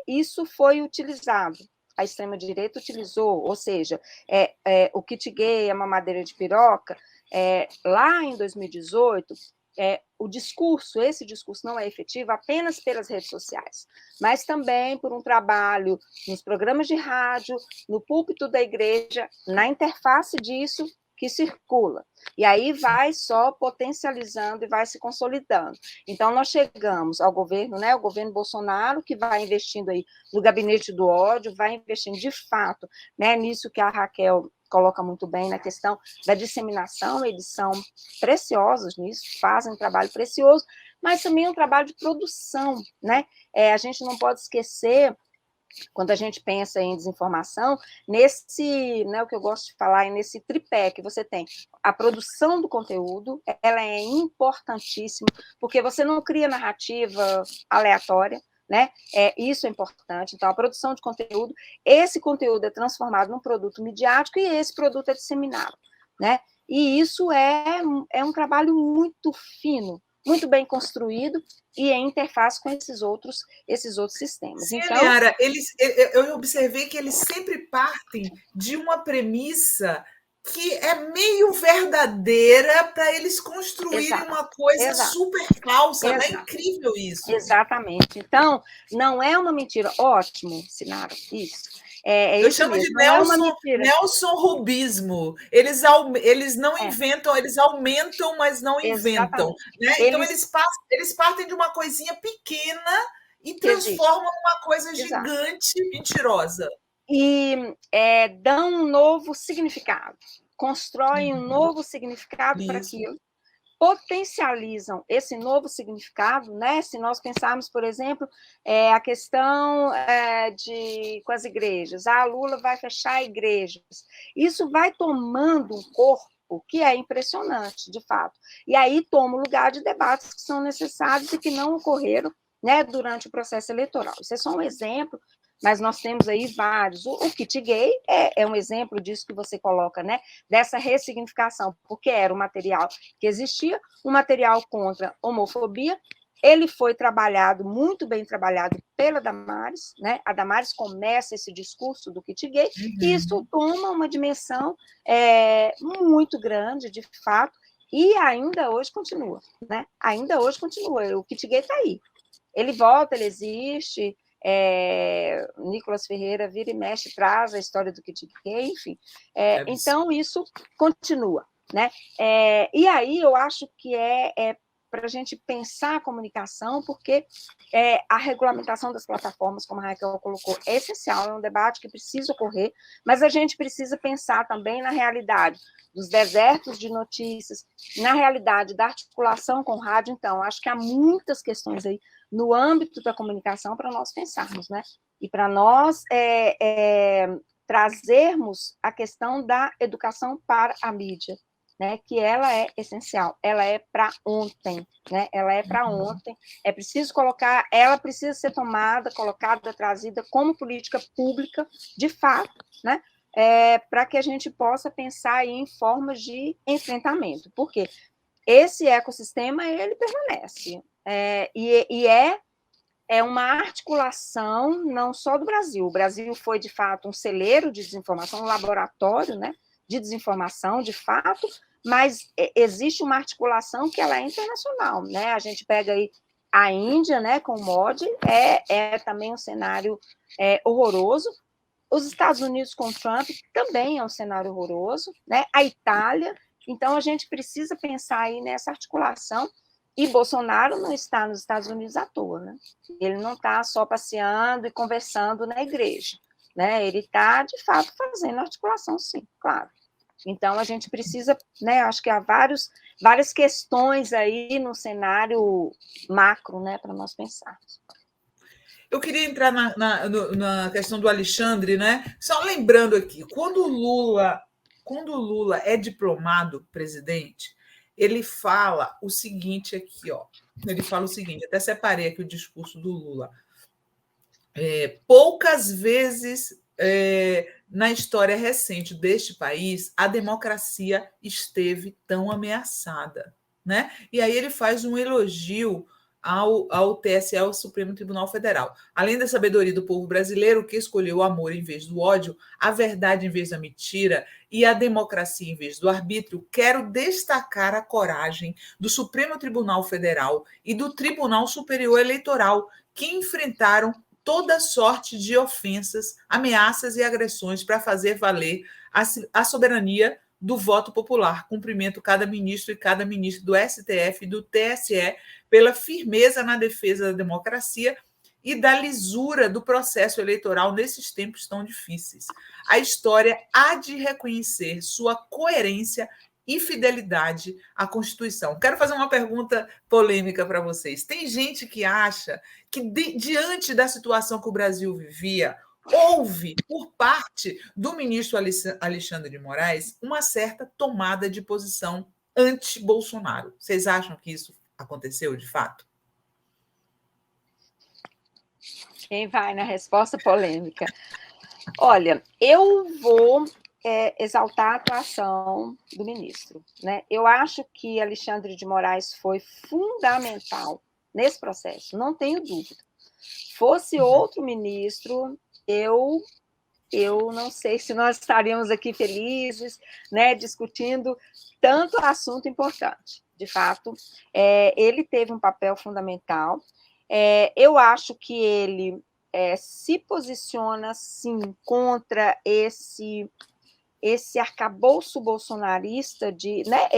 isso foi utilizado. A extrema-direita utilizou, ou seja, o kit gay, a mamadeira de piroca, lá em 2018, esse discurso não é efetivo apenas pelas redes sociais, mas também por um trabalho nos programas de rádio, no púlpito da igreja, na interface disso, que circula. E aí vai só potencializando e vai se consolidando. Então, nós chegamos ao governo, né, o governo Bolsonaro, que vai investindo aí no gabinete do ódio, vai investindo de fato, né, nisso que a Raquel coloca muito bem, na questão da disseminação, eles são preciosos nisso, fazem um trabalho precioso, mas também um trabalho de produção, né? A gente não pode esquecer, quando a gente pensa em desinformação, o que eu gosto de falar é nesse tripé que você tem. A produção do conteúdo, ela é importantíssima, porque você não cria narrativa aleatória, né? Isso é importante. Então, a produção de conteúdo, esse conteúdo é transformado num produto midiático e esse produto é disseminado. né? E isso é um trabalho muito fino, muito bem construído e em interface com esses outros sistemas. Sim, Então, Eliara, eu observei que eles sempre partem de uma premissa que é meio verdadeira para eles construírem exato, uma coisa exato, super falsa, né? É exato. incrível isso. Exatamente. Então, não é uma mentira. Ótimo, Sinara, isso. É Eu isso chamo mesmo, de não é uma mentira. Nelson Rubismo. Eles não É, inventam, eles aumentam, mas não inventam. exatamente. Né? Então, Eles eles partem de uma coisinha pequena e que existe, transformam numa coisa exato. gigante, mentirosa. E dão um novo significado, constroem um novo significado para Isso. aquilo, potencializam esse novo significado, né? Se nós pensarmos, por exemplo, a questão com as igrejas, Lula vai fechar igrejas, isso vai tomando um corpo que é impressionante, de fato. E aí toma o lugar de debates que são necessários e que não ocorreram, né, durante o processo eleitoral. Isso é só um exemplo, mas nós temos aí vários. O kit gay é um exemplo disso que você coloca, né? Dessa ressignificação, porque era um material que existia, um material contra homofobia. Ele foi trabalhado, muito bem trabalhado pela Damares, né? A Damares começa esse discurso do kit gay, e isso toma uma dimensão muito grande, de fato, e ainda hoje continua, né? Ainda hoje continua. O kit gay está aí. Ele volta, ele existe. Nicolas Ferreira vira e mexe, traz a história do kit gay, enfim. Então, isso continua, né? E aí eu acho que para a gente pensar a comunicação, porque a regulamentação das plataformas, como a Raquel colocou, é essencial, é um debate que precisa ocorrer, mas a gente precisa pensar também na realidade dos desertos de notícias, na realidade da articulação com o rádio. Então, acho que há muitas questões aí no âmbito da comunicação para nós pensarmos, né? E para nós trazermos a questão da educação para a mídia, né? Que ela é essencial, ela é para ontem, né? Ela é para ontem, é preciso colocar, ela precisa ser tomada, colocada, trazida como política pública, de fato, né? Para que a gente possa pensar aí em formas de enfrentamento, porque esse ecossistema, ele permanece, é uma articulação não só do Brasil. O Brasil foi, de fato, um celeiro de desinformação, um laboratório, né, de desinformação, de fato, mas existe uma articulação que ela é internacional, né? A gente pega aí a Índia, né, com o MOD, é também um cenário horroroso. Os Estados Unidos com Trump também é um cenário horroroso, né? A Itália. Então, a gente precisa pensar aí nessa articulação. E Bolsonaro não está nos Estados Unidos à toa, né? Ele não está só passeando e conversando na igreja, né? Ele está, de fato, fazendo articulação, sim, claro. Então, a gente precisa, né? Acho que há várias questões aí no cenário macro, né, para nós pensarmos. Eu queria entrar na questão do Alexandre, né? Só lembrando aqui, quando o Lula é diplomado presidente, ele fala o seguinte aqui, ó. Ele fala o seguinte, até separei aqui o discurso do Lula. Poucas vezes na história recente deste país a democracia esteve tão ameaçada, né? E aí ele faz um elogio ao TSE, ao Supremo Tribunal Federal. Além da sabedoria do povo brasileiro, que escolheu o amor em vez do ódio, a verdade em vez da mentira e a democracia em vez do arbítrio, quero destacar a coragem do Supremo Tribunal Federal e do Tribunal Superior Eleitoral, que enfrentaram toda sorte de ofensas, ameaças e agressões para fazer valer a soberania do voto popular. Cumprimento cada ministro e cada ministro do STF e do TSE pela firmeza na defesa da democracia e da lisura do processo eleitoral nesses tempos tão difíceis. A história há de reconhecer sua coerência e fidelidade à Constituição. Quero fazer uma pergunta polêmica para vocês. Tem gente que acha que, diante da situação que o Brasil vivia, houve, por parte do ministro Alexandre de Moraes, uma certa tomada de posição anti-Bolsonaro. Vocês acham que isso aconteceu de fato? Quem vai na resposta polêmica? Olha, eu vou exaltar a atuação do ministro, né? Eu acho que Alexandre de Moraes foi fundamental nesse processo, não tenho dúvida. Fosse outro ministro, eu não sei se nós estaríamos aqui felizes, né, discutindo tanto assunto importante. De fato, ele teve um papel fundamental. Eu acho que ele se posiciona, sim, contra esse arcabouço bolsonarista né?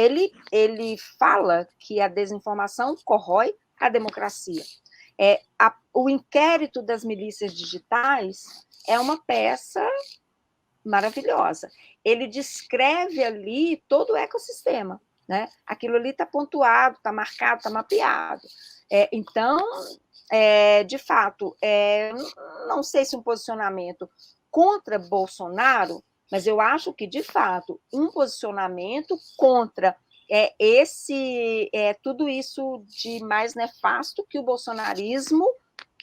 Ele fala que a desinformação corrói a democracia. O inquérito das milícias digitais é uma peça maravilhosa. Ele descreve ali todo o ecossistema, né? Aquilo ali está pontuado, está marcado, está mapeado. Então, de fato, não sei se um posicionamento contra Bolsonaro, mas eu acho que, de fato, um posicionamento contra tudo isso de mais nefasto que o bolsonarismo,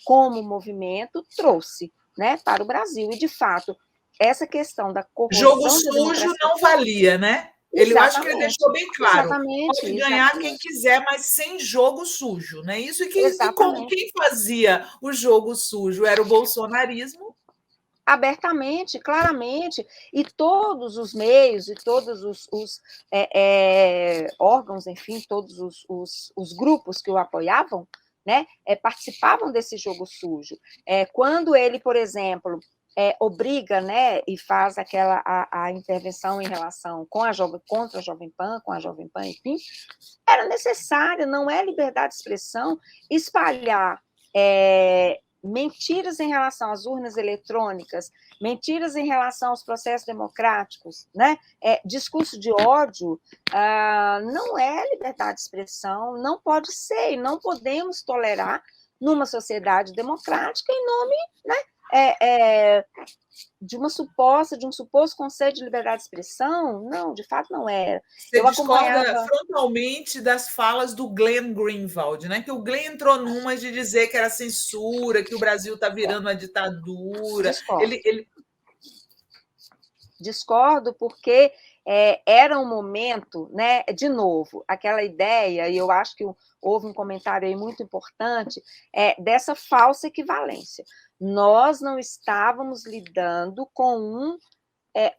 como movimento, trouxe, né, para o Brasil. E, de fato, essa questão da corrupção... Jogo sujo não valia, né? Eu acho que ele deixou bem claro. Pode ganhar quem quiser, mas sem jogo sujo, né? Isso, e como quem fazia o jogo sujo era o bolsonarismo. Abertamente, claramente, e todos os meios e todos os órgãos, enfim, todos os grupos que o apoiavam, né, participavam desse jogo sujo. Quando ele, por exemplo, obriga, né, e faz a intervenção em relação contra a Jovem Pan, enfim, era necessário, não é liberdade de expressão, espalhar mentiras em relação às urnas eletrônicas, mentiras em relação aos processos democráticos, né? Discurso de ódio não é liberdade de expressão, não pode ser, e não podemos tolerar numa sociedade democrática em nome, né, de um suposto conceito de liberdade de expressão. Não, de fato não era. Você discorda frontalmente das falas do Glenn Greenwald, né? Que o Glenn entrou numa de dizer que era censura, que o Brasil está virando uma ditadura. Discordo. Discordo porque era um momento, né, de novo, aquela ideia, e eu acho que houve um comentário aí muito importante, dessa falsa equivalência. Nós não estávamos lidando com um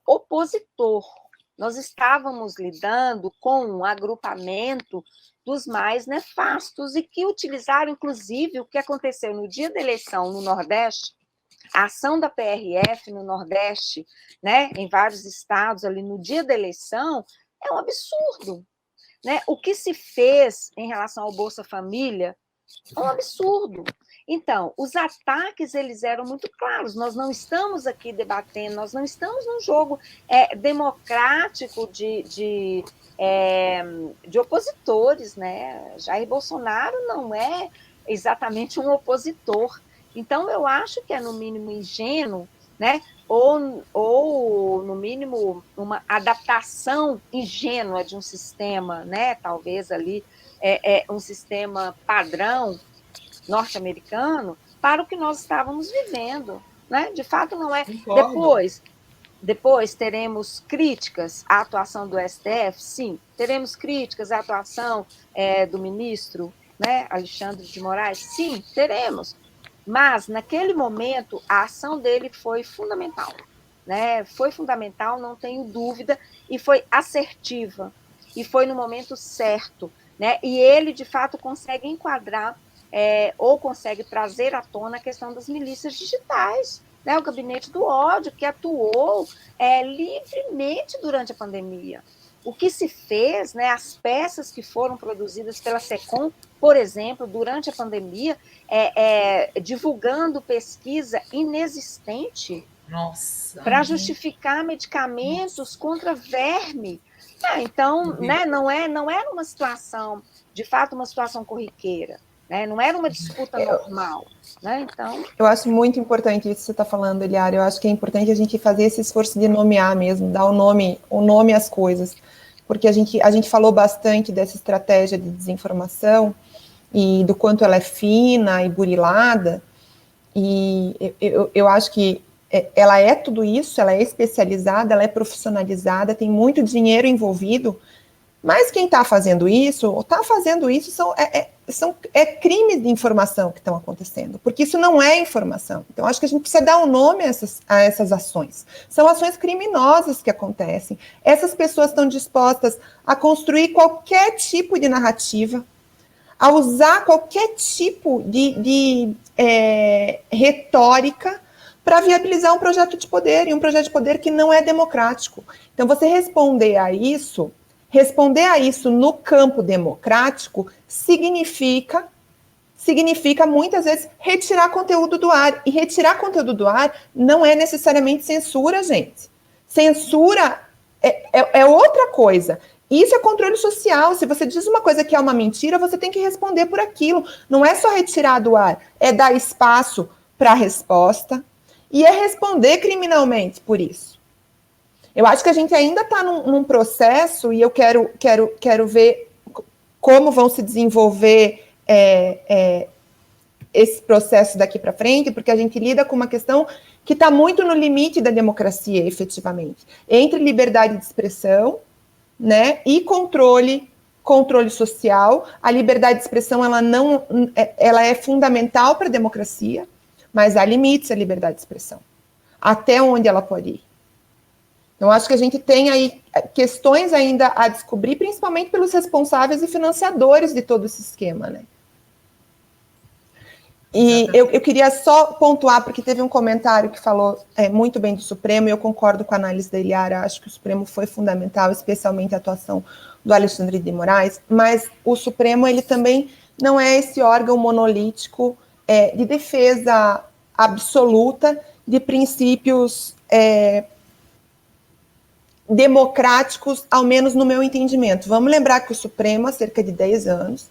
opositor, nós estávamos lidando com um agrupamento dos mais nefastos e que utilizaram, inclusive, o que aconteceu no dia da eleição no Nordeste, a ação da PRF no Nordeste, né, em vários estados ali no dia da eleição, é um absurdo, né? O que se fez em relação ao Bolsa Família é um absurdo. Então, os ataques, eles eram muito claros. Nós não estamos aqui debatendo, nós não estamos num jogo democrático de opositores, né? Jair Bolsonaro não é exatamente um opositor. Então, eu acho que é, no mínimo, ingênuo, né? Ou no mínimo, uma adaptação ingênua de um sistema, né? Talvez ali um sistema padrão norte-americano para o que nós estávamos vivendo, né? De fato, não é. Depois teremos críticas à atuação do STF, sim. Teremos críticas à atuação do ministro, né, Alexandre de Moraes, sim, teremos. Mas, naquele momento, a ação dele foi fundamental, né? Foi fundamental, não tenho dúvida, e foi assertiva, e foi no momento certo, né? E ele, de fato, consegue enquadrar ou consegue trazer à tona a questão das milícias digitais, né? O gabinete do ódio, que atuou livremente durante a pandemia. O que se fez, né, as peças que foram produzidas pela SECOM, por exemplo, durante a pandemia, divulgando pesquisa inexistente para justificar medicamentos contra verme. Então, né, não era uma situação, de fato, uma situação corriqueira, né? Não era uma disputa normal. Né? Então... Eu acho muito importante isso que você está falando, Eliara. Eu acho que é importante a gente fazer esse esforço de nomear mesmo, dar o nome às coisas, porque a gente falou bastante dessa estratégia de desinformação e do quanto ela é fina e burilada, e eu acho que ela é tudo isso, ela é especializada, ela é profissionalizada, tem muito dinheiro envolvido, mas quem está fazendo isso são crimes de informação que estão acontecendo, porque isso não é informação. Então, acho que a gente precisa dar um nome a essas ações. São ações criminosas que acontecem. Essas pessoas estão dispostas a construir qualquer tipo de narrativa, a usar qualquer tipo de retórica para viabilizar um projeto de poder, e um projeto de poder que não é democrático. Então, você responder a isso no campo democrático significa muitas vezes retirar conteúdo do ar. E retirar conteúdo do ar não é necessariamente censura, gente. Censura é outra coisa. Isso é controle social. Se você diz uma coisa que é uma mentira, você tem que responder por aquilo. Não é só retirar do ar, é dar espaço para a resposta e é responder criminalmente por isso. Eu acho que a gente ainda está num processo, e eu quero ver como vão se desenvolver esse processo daqui para frente, porque a gente lida com uma questão que está muito no limite da democracia, efetivamente, entre liberdade de expressão, né, e controle social. A liberdade de expressão ela é fundamental para a democracia, mas há limites à liberdade de expressão. Até onde ela pode ir? Então, acho que a gente tem aí questões ainda a descobrir, principalmente pelos responsáveis e financiadores de todo esse esquema, né? E eu queria só pontuar, porque teve um comentário que falou muito bem do Supremo, e eu concordo com a análise da Eliara, acho que o Supremo foi fundamental, especialmente a atuação do Alexandre de Moraes, mas o Supremo, ele também não é esse órgão monolítico de defesa absoluta de princípios democráticos, ao menos no meu entendimento. Vamos lembrar que o Supremo, há cerca de 10 anos,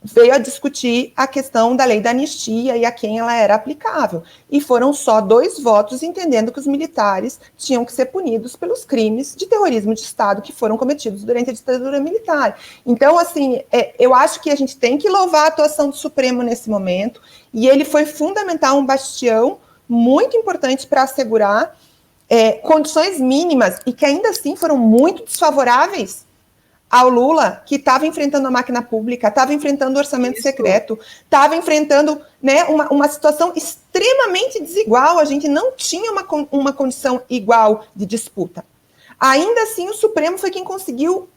veio a discutir a questão da lei da anistia e a quem ela era aplicável. E foram só 2 votos entendendo que os militares tinham que ser punidos pelos crimes de terrorismo de Estado que foram cometidos durante a ditadura militar. Então, assim, eu acho que a gente tem que louvar a atuação do Supremo nesse momento, e ele foi fundamental, um bastião muito importante para assegurar condições mínimas, e que ainda assim foram muito desfavoráveis ao Lula, que estava enfrentando a máquina pública, estava enfrentando o orçamento secreto, estava enfrentando, né, uma situação extremamente desigual. A gente não tinha uma condição igual de disputa. Ainda assim, o Supremo foi quem conseguiu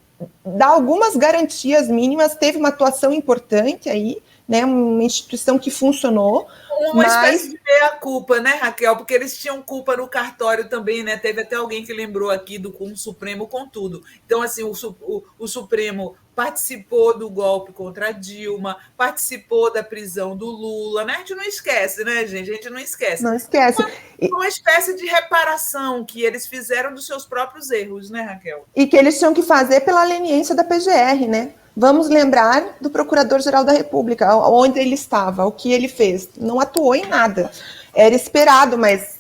dar algumas garantias mínimas, teve uma atuação importante aí, né, uma instituição que funcionou. Uma espécie de meia-culpa, né, Raquel? Porque eles tinham culpa no cartório também, né? Teve até alguém que lembrou aqui com o Supremo com tudo. Então, assim, o Supremo participou do golpe contra a Dilma, participou da prisão do Lula, né? A gente não esquece, né, gente? A gente não esquece. Não esquece. Uma espécie de reparação que eles fizeram dos seus próprios erros, né, Raquel? E que eles tinham que fazer pela leniência da PGR, né? Vamos lembrar do Procurador-Geral da República, onde ele estava, o que ele fez. Não atuou em nada. Era esperado, mas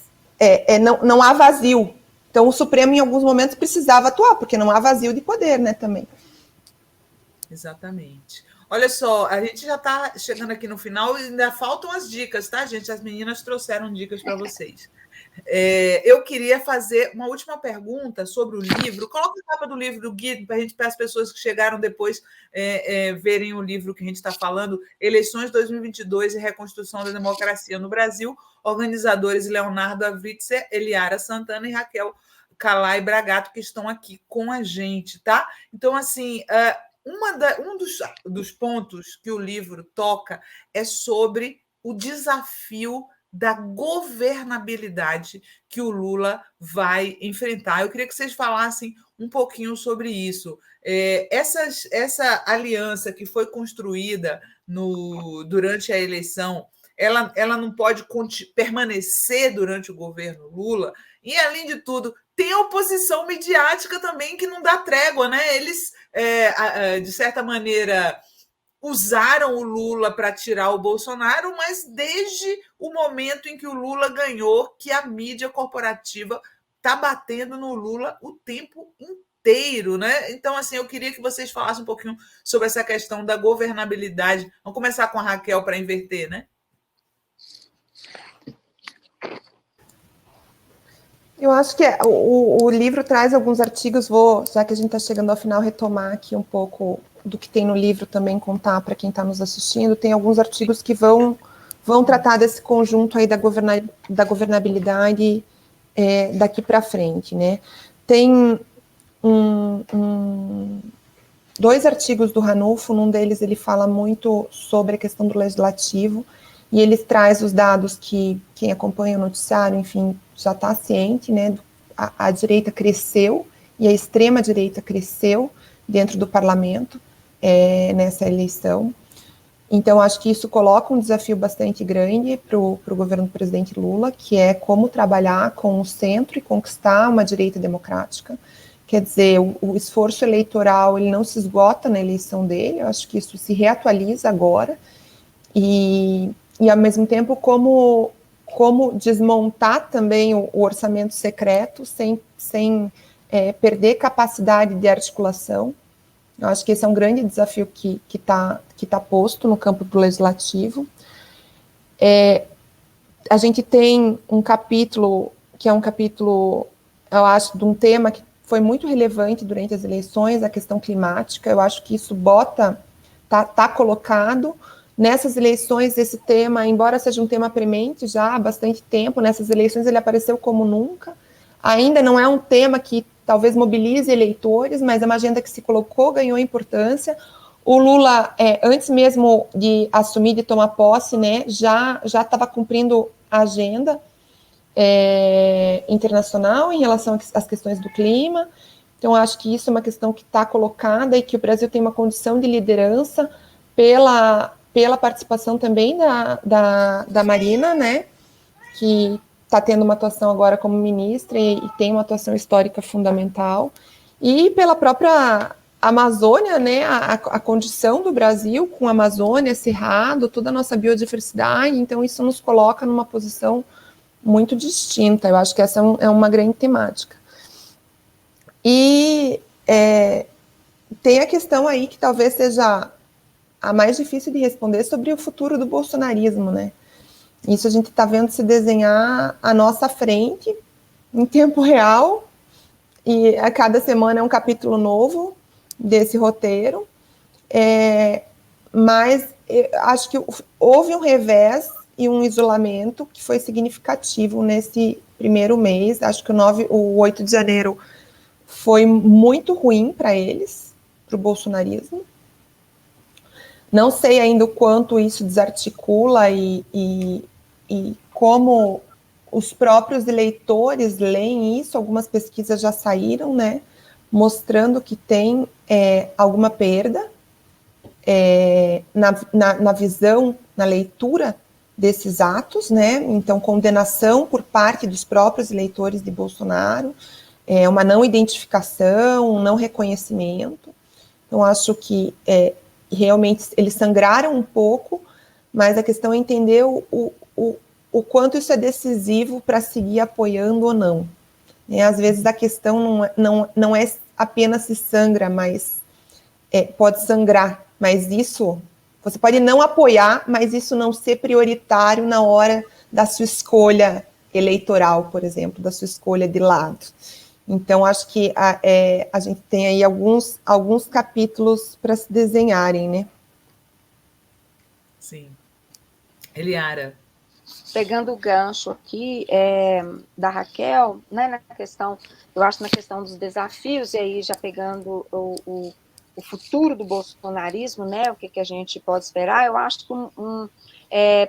não há vazio. Então, o Supremo, em alguns momentos, precisava atuar, porque não há vazio de poder, né, também. Exatamente. Olha só, a gente já está chegando aqui no final e ainda faltam as dicas, tá, gente? As meninas trouxeram dicas para vocês. Eu queria fazer uma última pergunta sobre o livro. Coloca a capa do livro do Gui para as pessoas que chegaram depois verem o livro que a gente está falando, Eleições 2022 e Reconstrução da Democracia no Brasil, organizadores Leonardo Avritzer, Eliara Santana e Raquel Calai Bragato, que estão aqui com a gente, tá? Então, assim, um dos pontos que o livro toca é sobre o desafio da governabilidade que o Lula vai enfrentar. Eu queria que vocês falassem um pouquinho sobre isso. Essa aliança que foi construída durante a eleição, ela não pode permanecer durante o governo Lula. E, além de tudo, tem a oposição midiática também que não dá trégua, né? Eles, de certa maneira, usaram o Lula para tirar o Bolsonaro, mas desde o momento em que o Lula ganhou, que a mídia corporativa está batendo no Lula o tempo inteiro, né? Então, assim, eu queria que vocês falassem um pouquinho sobre essa questão da governabilidade. Vamos começar com a Raquel para inverter, né? Eu acho que o livro traz alguns artigos, já que a gente está chegando ao final, retomar aqui um pouco do que tem no livro também, contar para quem está nos assistindo. Tem alguns artigos que vão tratar desse conjunto aí da governabilidade daqui para frente, né? Tem dois artigos do Ranulfo, num deles ele fala muito sobre a questão do legislativo, e ele traz os dados que quem acompanha o noticiário, enfim, já está ciente, né? A direita cresceu e a extrema-direita cresceu dentro do parlamento nessa eleição. Então, acho que isso coloca um desafio bastante grande para o governo do presidente Lula, que é como trabalhar com o centro e conquistar uma direita democrática. Quer dizer, o esforço eleitoral ele não se esgota na eleição dele, eu acho que isso se reatualiza agora, e ao mesmo tempo, como desmontar também o orçamento secreto sem perder capacidade de articulação. Eu acho que esse é um grande desafio que tá posto no campo do legislativo. A gente tem um capítulo, que é um capítulo, eu acho, de um tema que foi muito relevante durante as eleições, a questão climática. Eu acho que isso tá colocado. Nessas eleições, esse tema, embora seja um tema premente já há bastante tempo, nessas eleições ele apareceu como nunca. Ainda não é um tema que talvez mobilize eleitores, mas é uma agenda que se colocou, ganhou importância. O Lula, antes mesmo de assumir, de tomar posse, né, já estava cumprindo a agenda internacional em relação às questões do clima. Então, acho que isso é uma questão que está colocada e que o Brasil tem uma condição de liderança pela participação também da Marina, né, que está tendo uma atuação agora como ministra e tem uma atuação histórica fundamental, e pela própria Amazônia, né, a condição do Brasil com a Amazônia, Cerrado, toda a nossa biodiversidade, então isso nos coloca numa posição muito distinta. Eu acho que essa é uma grande temática. E tem a questão aí que talvez seja a mais difícil de responder sobre o futuro do bolsonarismo, né? Isso a gente está vendo se desenhar à nossa frente, em tempo real, e a cada semana é um capítulo novo desse roteiro, mas acho que houve um revés e um isolamento que foi significativo nesse primeiro mês. Acho que o 8 de janeiro foi muito ruim para eles, para o bolsonarismo. Não sei ainda o quanto isso desarticula e como os próprios eleitores leem isso. Algumas pesquisas já saíram, né, mostrando que tem alguma perda na visão, na leitura desses atos, né? Então, condenação por parte dos próprios eleitores de Bolsonaro, uma não identificação, um não reconhecimento. Então, acho que realmente eles sangraram um pouco, mas a questão é entender o quanto isso é decisivo para seguir apoiando ou não. Às vezes a questão não é apenas se sangra, mas pode sangrar, mas isso, você pode não apoiar, mas isso não ser prioritário na hora da sua escolha eleitoral, por exemplo, da sua escolha de lado. Então, acho que a gente tem aí alguns capítulos para se desenharem, né? Sim. Eliara. Pegando o gancho aqui da Raquel, né, eu acho na questão dos desafios, e aí já pegando o futuro do bolsonarismo, né, o que a gente pode esperar, eu acho que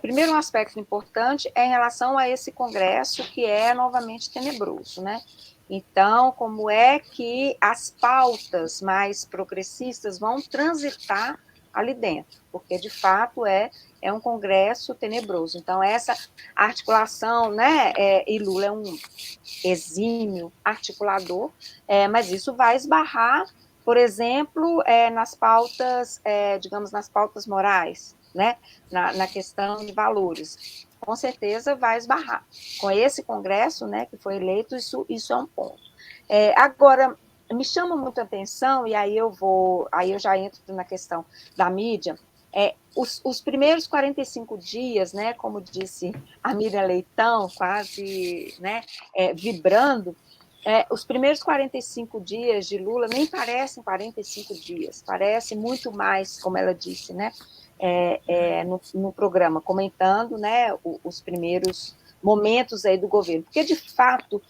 primeiro um aspecto importante é em relação a esse Congresso que é novamente tenebroso, né? Então, como é que as pautas mais progressistas vão transitar ali dentro? Porque, de fato, é um Congresso tenebroso. Então, essa articulação, né, e Lula é um exímio articulador, mas isso vai esbarrar, por exemplo, nas pautas, digamos, nas pautas morais, né, na questão de valores. Com certeza vai esbarrar. Com esse Congresso, né, que foi eleito, isso é um ponto. Agora, me chama muito a atenção, e aí eu já entro na questão da mídia, os primeiros 45 dias, né, como disse a Miriam Leitão, quase, né, vibrando, os primeiros 45 dias de Lula nem parecem 45 dias, parece muito mais, como ela disse, né, no programa, comentando, né, os primeiros momentos aí do governo, porque, de fato,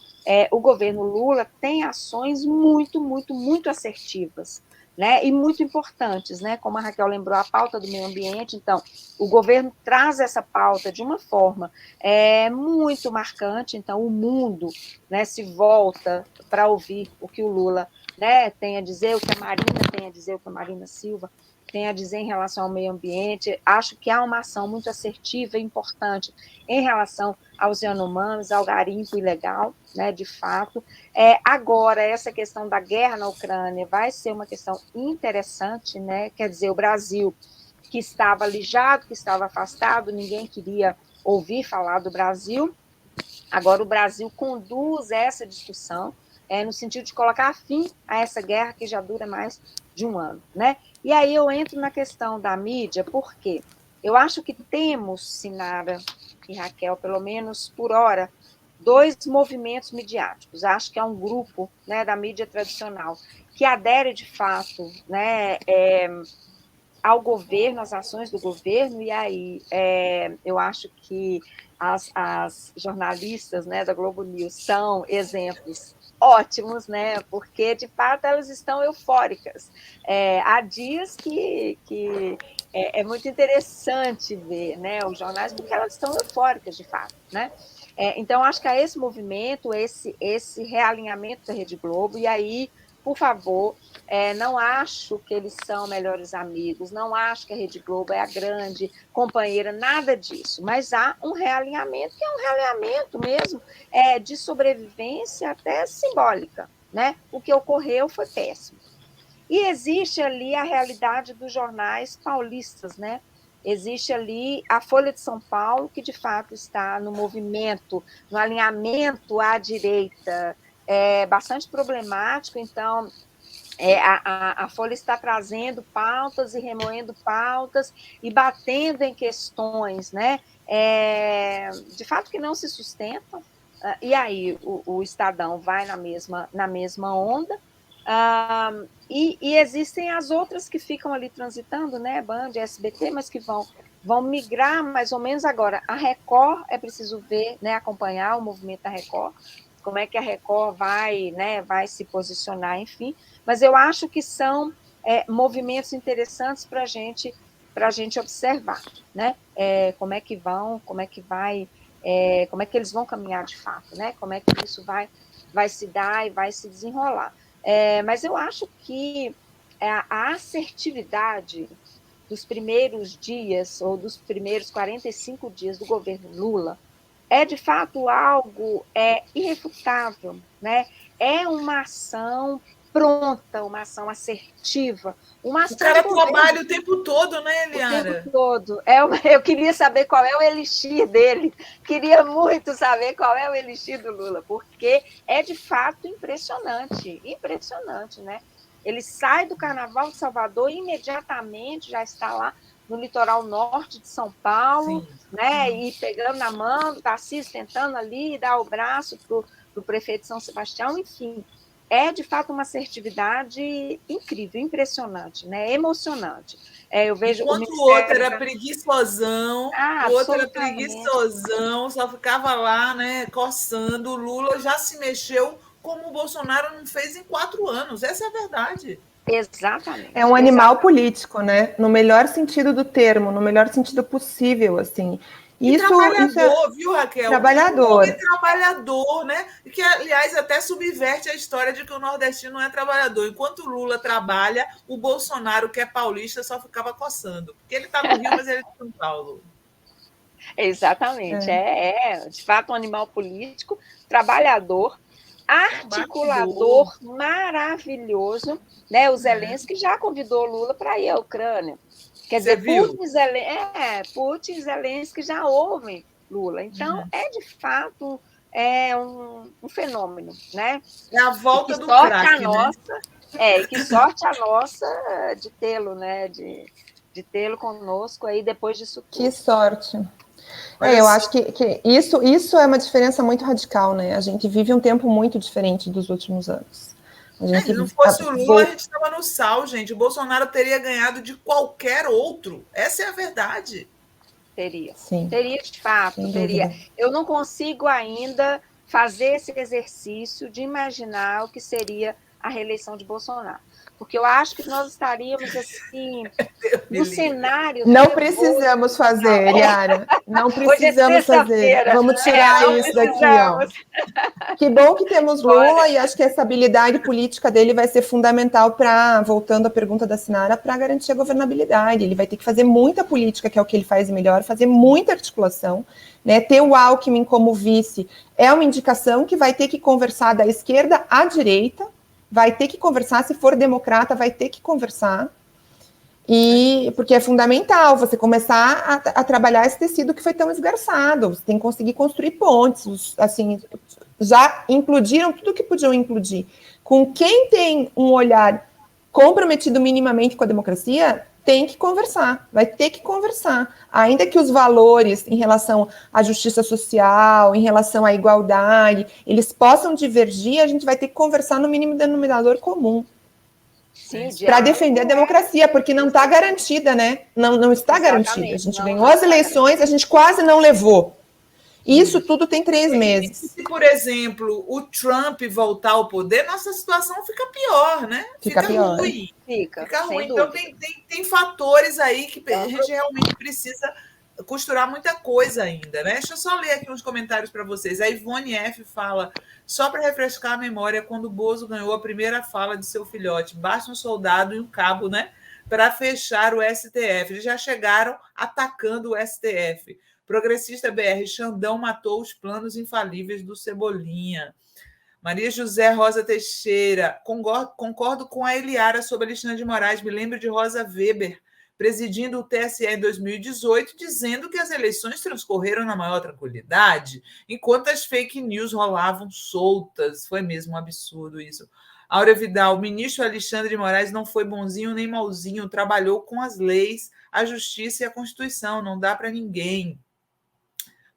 o governo Lula tem ações muito, muito, muito assertivas, né, e muito importantes, né, como a Raquel lembrou, a pauta do meio ambiente. Então, o governo traz essa pauta de uma forma muito marcante. Então, o mundo, né, se volta para ouvir o que o Lula, né, tem a dizer, o que a Marina tem a dizer, o que a Marina Silva tem a dizer em relação ao meio ambiente. Acho que há uma ação muito assertiva e importante em relação aos Yanomamis, ao garimpo ilegal, né, de fato. Agora, essa questão da guerra na Ucrânia vai ser uma questão interessante, né? Quer dizer, o Brasil, que estava alijado, que estava afastado, ninguém queria ouvir falar do Brasil, agora o Brasil conduz essa discussão, no sentido de colocar fim a essa guerra que já dura mais de um ano, né? E aí eu entro na questão da mídia, porque eu acho que temos, Sinara e Raquel, pelo menos por hora, dois movimentos midiáticos. Acho que é um grupo, né, da mídia tradicional que adere de fato, né, ao governo, às ações do governo, e aí eu acho que as jornalistas, né, da Globo News são exemplos ótimos, né, porque, de fato, elas estão eufóricas. Há dias que é muito interessante ver, né, os jornais, porque elas estão eufóricas, de fato, né? Então, acho que há esse movimento, esse realinhamento da Rede Globo, e aí, por favor, não acho que eles são melhores amigos, não acho que a Rede Globo é a grande companheira, nada disso, mas há um realinhamento, que é um realinhamento mesmo de sobrevivência até simbólica, né? O que ocorreu foi péssimo. E existe ali a realidade dos jornais paulistas, né? Existe ali a Folha de São Paulo, que de fato está no movimento, no alinhamento à direita, bastante problemático. Então, a Folha está trazendo pautas e remoendo pautas e batendo em questões, né, de fato que não se sustentam, e aí o Estadão vai na mesma onda, e existem as outras que ficam ali transitando, né, Band, SBT, mas que vão migrar mais ou menos agora. A Record é preciso ver, né, acompanhar o movimento da Record, como é que a Record vai, né, vai se posicionar, enfim, mas eu acho que são movimentos interessantes para a gente observar, né? Como é que vão, como é que vai, como é que eles vão caminhar de fato, né? Como é que isso vai se dar e vai se desenrolar. Mas eu acho que a assertividade dos primeiros dias, ou dos primeiros 45 dias do governo Lula, é de fato algo irrefutável, né? É uma ação pronta, uma ação assertiva, uma ação o cara trabalha o tempo todo, né, Eliara? O tempo todo. Eu queria saber qual é o elixir dele, queria muito saber qual é o elixir do Lula, porque é de fato impressionante, impressionante, né? Ele sai do Carnaval de Salvador e imediatamente já está lá no litoral norte de São Paulo, sim, né? E pegando na mão do Tarcísio, tentando ali dar o braço para o prefeito de São Sebastião, enfim. É, de fato, uma assertividade incrível, impressionante, né? Emocionante. Eu vejo enquanto o outro era preguiçosão, só ficava lá, né, coçando. O Lula já se mexeu como o Bolsonaro não fez em 4 anos. Essa é a verdade. Exatamente. É um animal político, né? No melhor sentido do termo, no melhor sentido possível, assim. Trabalhador, viu, Raquel? Trabalhador. Um homem trabalhador, né? Que, aliás, até subverte a história de que o nordestino não é trabalhador. Enquanto o Lula trabalha, o Bolsonaro, que é paulista, só ficava coçando. Porque ele está no Rio, mas ele é de São Paulo. Exatamente. De fato, um animal político, trabalhador, articulador maravilhoso, né? O Zelensky já convidou o Lula para ir à Ucrânia. Quer dizer, Putin e Zelensky já ouvem Lula. Então, de fato um fenômeno, né? É a volta do craque, né? Que sorte a nossa de tê-lo, né? de tê-lo conosco aí depois disso tudo. Que sorte. Eu acho que isso é uma diferença muito radical, né? A gente vive um tempo muito diferente dos últimos anos. Se não fosse o Lula, a gente estava no sal, gente. O Bolsonaro teria ganhado de qualquer outro. Essa é a verdade. Teria. Sim. Teria, de fato, teria. Eu não consigo ainda fazer esse exercício de imaginar o que seria a reeleição de Bolsonaro. Porque eu acho que nós estaríamos, assim, no cenário... Não precisamos fazer, Eliara. Não precisamos fazer. Vamos tirar isso daqui, ó. Que bom que temos Lula e acho que a estabilidade política dele vai ser fundamental para, voltando à pergunta da Sinara, para garantir a governabilidade. Ele vai ter que fazer muita política, que é o que ele faz melhor, fazer muita articulação, né? Ter o Alckmin como vice é uma indicação que vai ter que conversar da esquerda à direita, vai ter que conversar, se for democrata, vai ter que conversar, e porque é fundamental você começar a trabalhar esse tecido que foi tão esgarçado, você tem que conseguir construir pontes, assim, já implodiram tudo que podiam implodir. Com quem tem um olhar comprometido minimamente com a democracia, tem que conversar, vai ter que conversar. Ainda que os valores em relação à justiça social, em relação à igualdade, eles possam divergir, a gente vai ter que conversar no mínimo denominador comum. Para defender a democracia, porque não está garantida, né? Não está garantida. A gente ganhou as eleições, a gente quase não levou. Isso tudo tem 3 meses. Se, por exemplo, o Trump voltar ao poder, nossa situação fica pior, né? Fica pior. Ruim. Fica ruim. Então, tem fatores aí que a gente realmente precisa costurar muita coisa ainda, né? Deixa eu só ler aqui uns comentários para vocês. A Ivone F. fala, só para refrescar a memória, quando o Bozo ganhou a primeira fala de seu filhote, basta um soldado e um cabo, né? Para fechar o STF. Eles já chegaram atacando o STF. Progressista BR, Xandão matou os planos infalíveis do Cebolinha. Maria José Rosa Teixeira, concordo com a Eliara sobre Alexandre de Moraes, me lembro de Rosa Weber, presidindo o TSE em 2018, dizendo que as eleições transcorreram na maior tranquilidade, enquanto as fake news rolavam soltas. Foi mesmo um absurdo isso. Áurea Vidal, o ministro Alexandre de Moraes não foi bonzinho nem malzinho, trabalhou com as leis, a justiça e a Constituição, não dá para ninguém.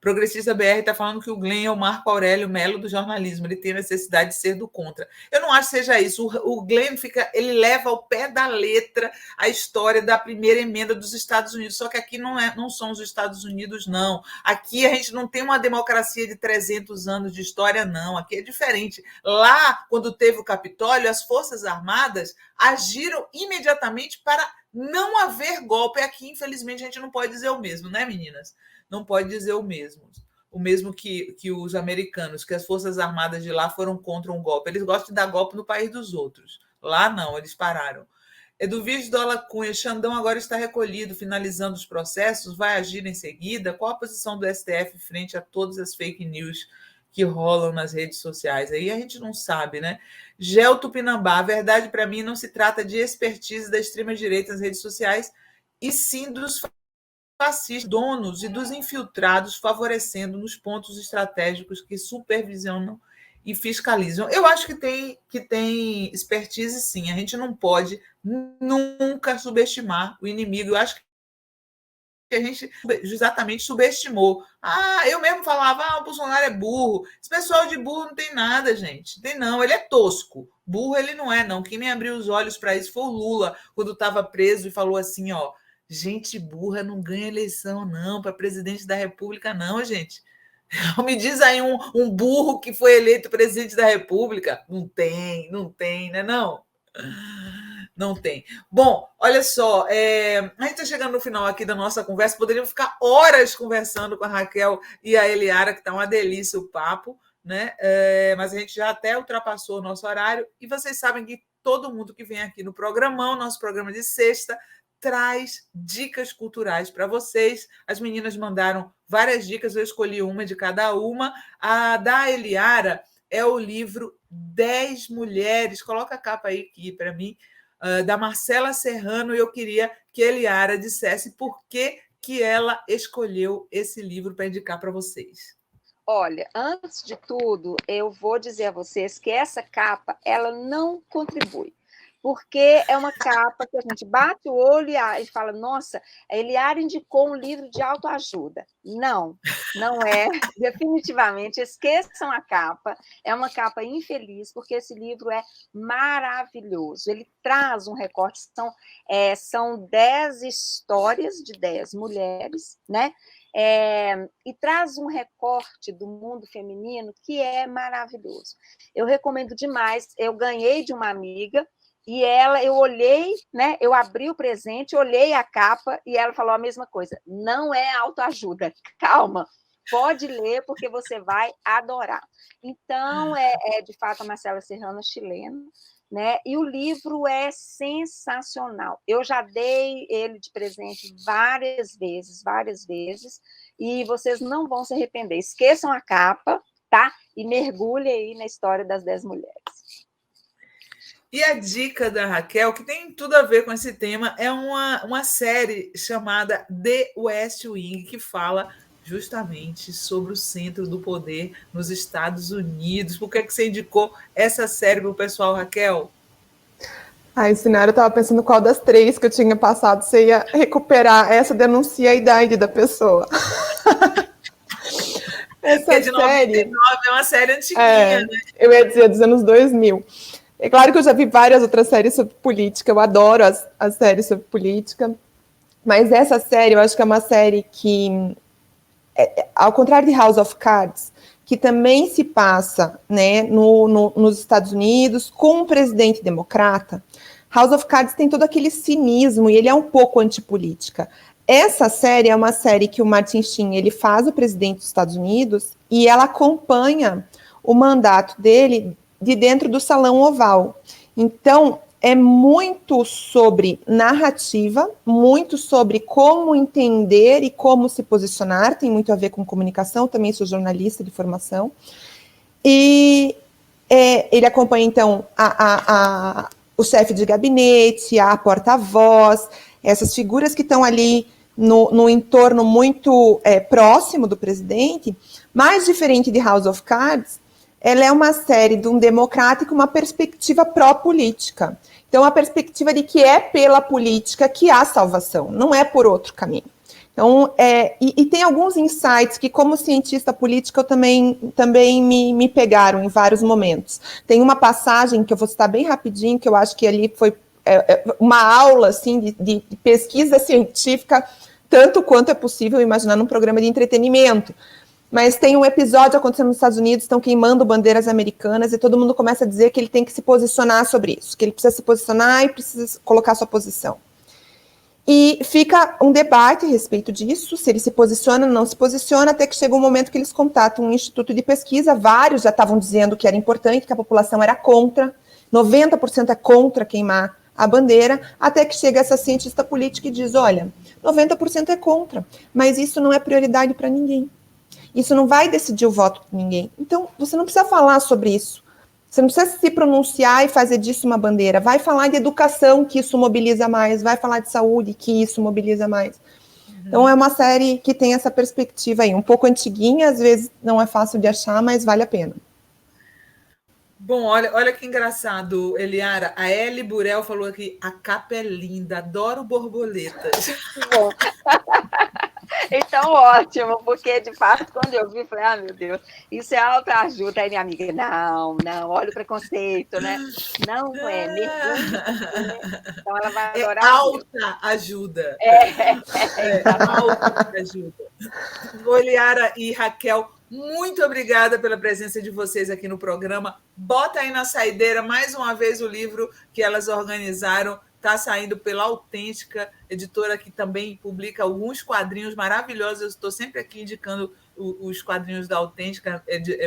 Progressista BR está falando que o Glenn é o Marco Aurélio Melo do jornalismo, ele tem necessidade de ser do contra. Eu não acho que seja isso. O Glenn ele leva ao pé da letra a história da primeira emenda dos Estados Unidos, só que aqui não são os Estados Unidos, não. Aqui a gente não tem uma democracia de 300 anos de história, não. Aqui é diferente. Lá, quando teve o Capitólio, as Forças Armadas agiram imediatamente para não haver golpe. Aqui, infelizmente, a gente não pode dizer o mesmo, né, meninas? Não pode dizer o mesmo que os americanos, que as Forças Armadas de lá foram contra um golpe. Eles gostam de dar golpe no país dos outros. Lá não, eles pararam. Eduviges Dola Cunha, Xandão agora está recolhido, finalizando os processos, vai agir em seguida? Qual a posição do STF frente a todas as fake news que rolam nas redes sociais? Aí a gente não sabe, né? Gel Tupinambá, a verdade para mim não se trata de expertise da extrema-direita nas redes sociais, e sim dos fascistas, donos e dos infiltrados, favorecendo nos pontos estratégicos que supervisionam e fiscalizam. Eu acho que tem expertise, sim. A gente não pode nunca subestimar o inimigo. Eu acho que a gente exatamente subestimou. Eu mesmo falava, o Bolsonaro é burro. Esse pessoal de burro não tem nada, gente. Tem não, ele é tosco. Burro ele não é, não. Quem me abriu os olhos para isso foi o Lula, quando estava preso e falou assim, ó, gente burra não ganha eleição, não, para presidente da República, não, gente. Me diz aí um burro que foi eleito presidente da República. Não tem, né? Não tem. Bom, olha só, a gente está chegando no final aqui da nossa conversa, poderíamos ficar horas conversando com a Raquel e a Eliara, que está uma delícia o papo, né? Mas a gente já até ultrapassou o nosso horário, e vocês sabem que todo mundo que vem aqui no programão, nosso programa de sexta, traz dicas culturais para vocês. As meninas mandaram várias dicas, eu escolhi uma de cada uma. A da Eliara é o livro 10 Mulheres, coloca a capa aí aqui para mim, da Marcela Serrano, e eu queria que a Eliara dissesse por que ela escolheu esse livro para indicar para vocês. Olha, antes de tudo, eu vou dizer a vocês que essa capa ela não contribui. porque é uma capa que a gente bate o olho e fala, nossa, a Eliara indicou um livro de autoajuda. Não, não é, definitivamente, esqueçam a capa, é uma capa infeliz, porque esse livro é maravilhoso, ele traz um recorte, são 10 histórias de 10 mulheres, né? E traz um recorte do mundo feminino que é maravilhoso. Eu recomendo demais, eu ganhei de uma amiga, e eu olhei, né? Eu abri o presente, olhei a capa, e ela falou a mesma coisa, não é autoajuda, calma, pode ler, porque você vai adorar. Então, de fato, a Marcela Serrano, chilena, né? E o livro é sensacional. Eu já dei ele de presente várias vezes, e vocês não vão se arrepender. Esqueçam a capa, tá? E mergulhem aí na história das 10 mulheres. E a dica da Raquel, que tem tudo a ver com esse tema, é uma série chamada The West Wing, que fala justamente sobre o centro do poder nos Estados Unidos. Por que você indicou essa série para o pessoal, Raquel? Sinara, eu estava pensando qual das 3 que eu tinha passado você ia recuperar. Essa denuncia a idade da pessoa. Essa de 99 é uma série antiguinha, né? Eu ia dizer dos anos 2000. É claro que eu já vi várias outras séries sobre política, eu adoro as séries sobre política, mas essa série eu acho que é uma série que, ao contrário de House of Cards, que também se passa, né, nos Estados Unidos com um presidente democrata, House of Cards tem todo aquele cinismo e ele é um pouco antipolítica. Essa série é uma série que o Martin Sheen, ele faz o presidente dos Estados Unidos e ela acompanha o mandato dele de dentro do Salão Oval. Então, é muito sobre narrativa, muito sobre como entender e como se posicionar, tem muito a ver com comunicação, também sou jornalista de formação. E ele acompanha, então, o chefe de gabinete, a porta-voz, essas figuras que estão ali no entorno muito próximo do presidente, mais diferente de House of Cards, ela é uma série de um democrata com uma perspectiva pró-política. Então, a perspectiva de que é pela política que há salvação, não é por outro caminho. Então, e tem alguns insights que, como cientista política, eu também me pegaram em vários momentos. Tem uma passagem que eu vou citar bem rapidinho, que eu acho que ali foi uma aula assim, de pesquisa científica, tanto quanto é possível imaginar num programa de entretenimento. Mas tem um episódio acontecendo nos Estados Unidos, estão queimando bandeiras americanas e todo mundo começa a dizer que ele tem que se posicionar sobre isso, que ele precisa se posicionar e precisa colocar sua posição. E fica um debate a respeito disso, se ele se posiciona ou não se posiciona, até que chega um momento que eles contatam um instituto de pesquisa, vários já estavam dizendo que era importante, que a população era contra, 90% é contra queimar a bandeira, até que chega essa cientista política e diz, olha, 90% é contra, mas isso não é prioridade para ninguém. Isso não vai decidir o voto de ninguém. Então, você não precisa falar sobre isso. Você não precisa se pronunciar e fazer disso uma bandeira. Vai falar de educação, que isso mobiliza mais. Vai falar de saúde, que isso mobiliza mais. Uhum. Então, é uma série que tem essa perspectiva aí. Um pouco antiguinha, às vezes não é fácil de achar, mas vale a pena. Bom, olha que engraçado, Eliara. A Eli Burel falou aqui, a capa é linda, adoro borboletas. Bom. Então, ótimo, porque, de fato, quando eu vi, falei, meu Deus, isso é autoajuda. Aí minha amiga, não, olha o preconceito, né? Não mergulho. Então, ela vai adorar. Alta ajuda. Alta ajuda. Eliara e Raquel, muito obrigada pela presença de vocês aqui no programa. Bota aí na saideira, mais uma vez, o livro que elas organizaram. Está saindo pela Autêntica, editora que também publica alguns quadrinhos maravilhosos. Eu estou sempre aqui indicando os quadrinhos da Autêntica,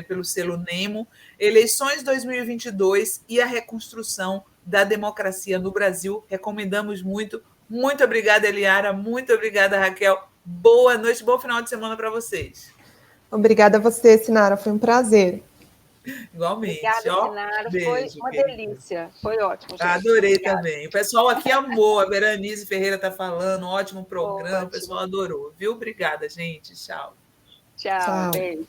pelo selo Nemo. Eleições 2022 e a reconstrução da democracia no Brasil. Recomendamos muito. Muito obrigada, Eliara. Muito obrigada, Raquel. Boa noite, bom final de semana para vocês. Obrigada a você, Sinara. Foi um prazer. Igualmente. Obrigada, Sinara. Foi uma delícia. Foi ótimo. Gente. Adorei também. O pessoal aqui amou. A Veranice Ferreira está falando. Ótimo programa. Ótimo. O pessoal adorou. Viu? Obrigada, gente. Tchau. Tchau. Beijo.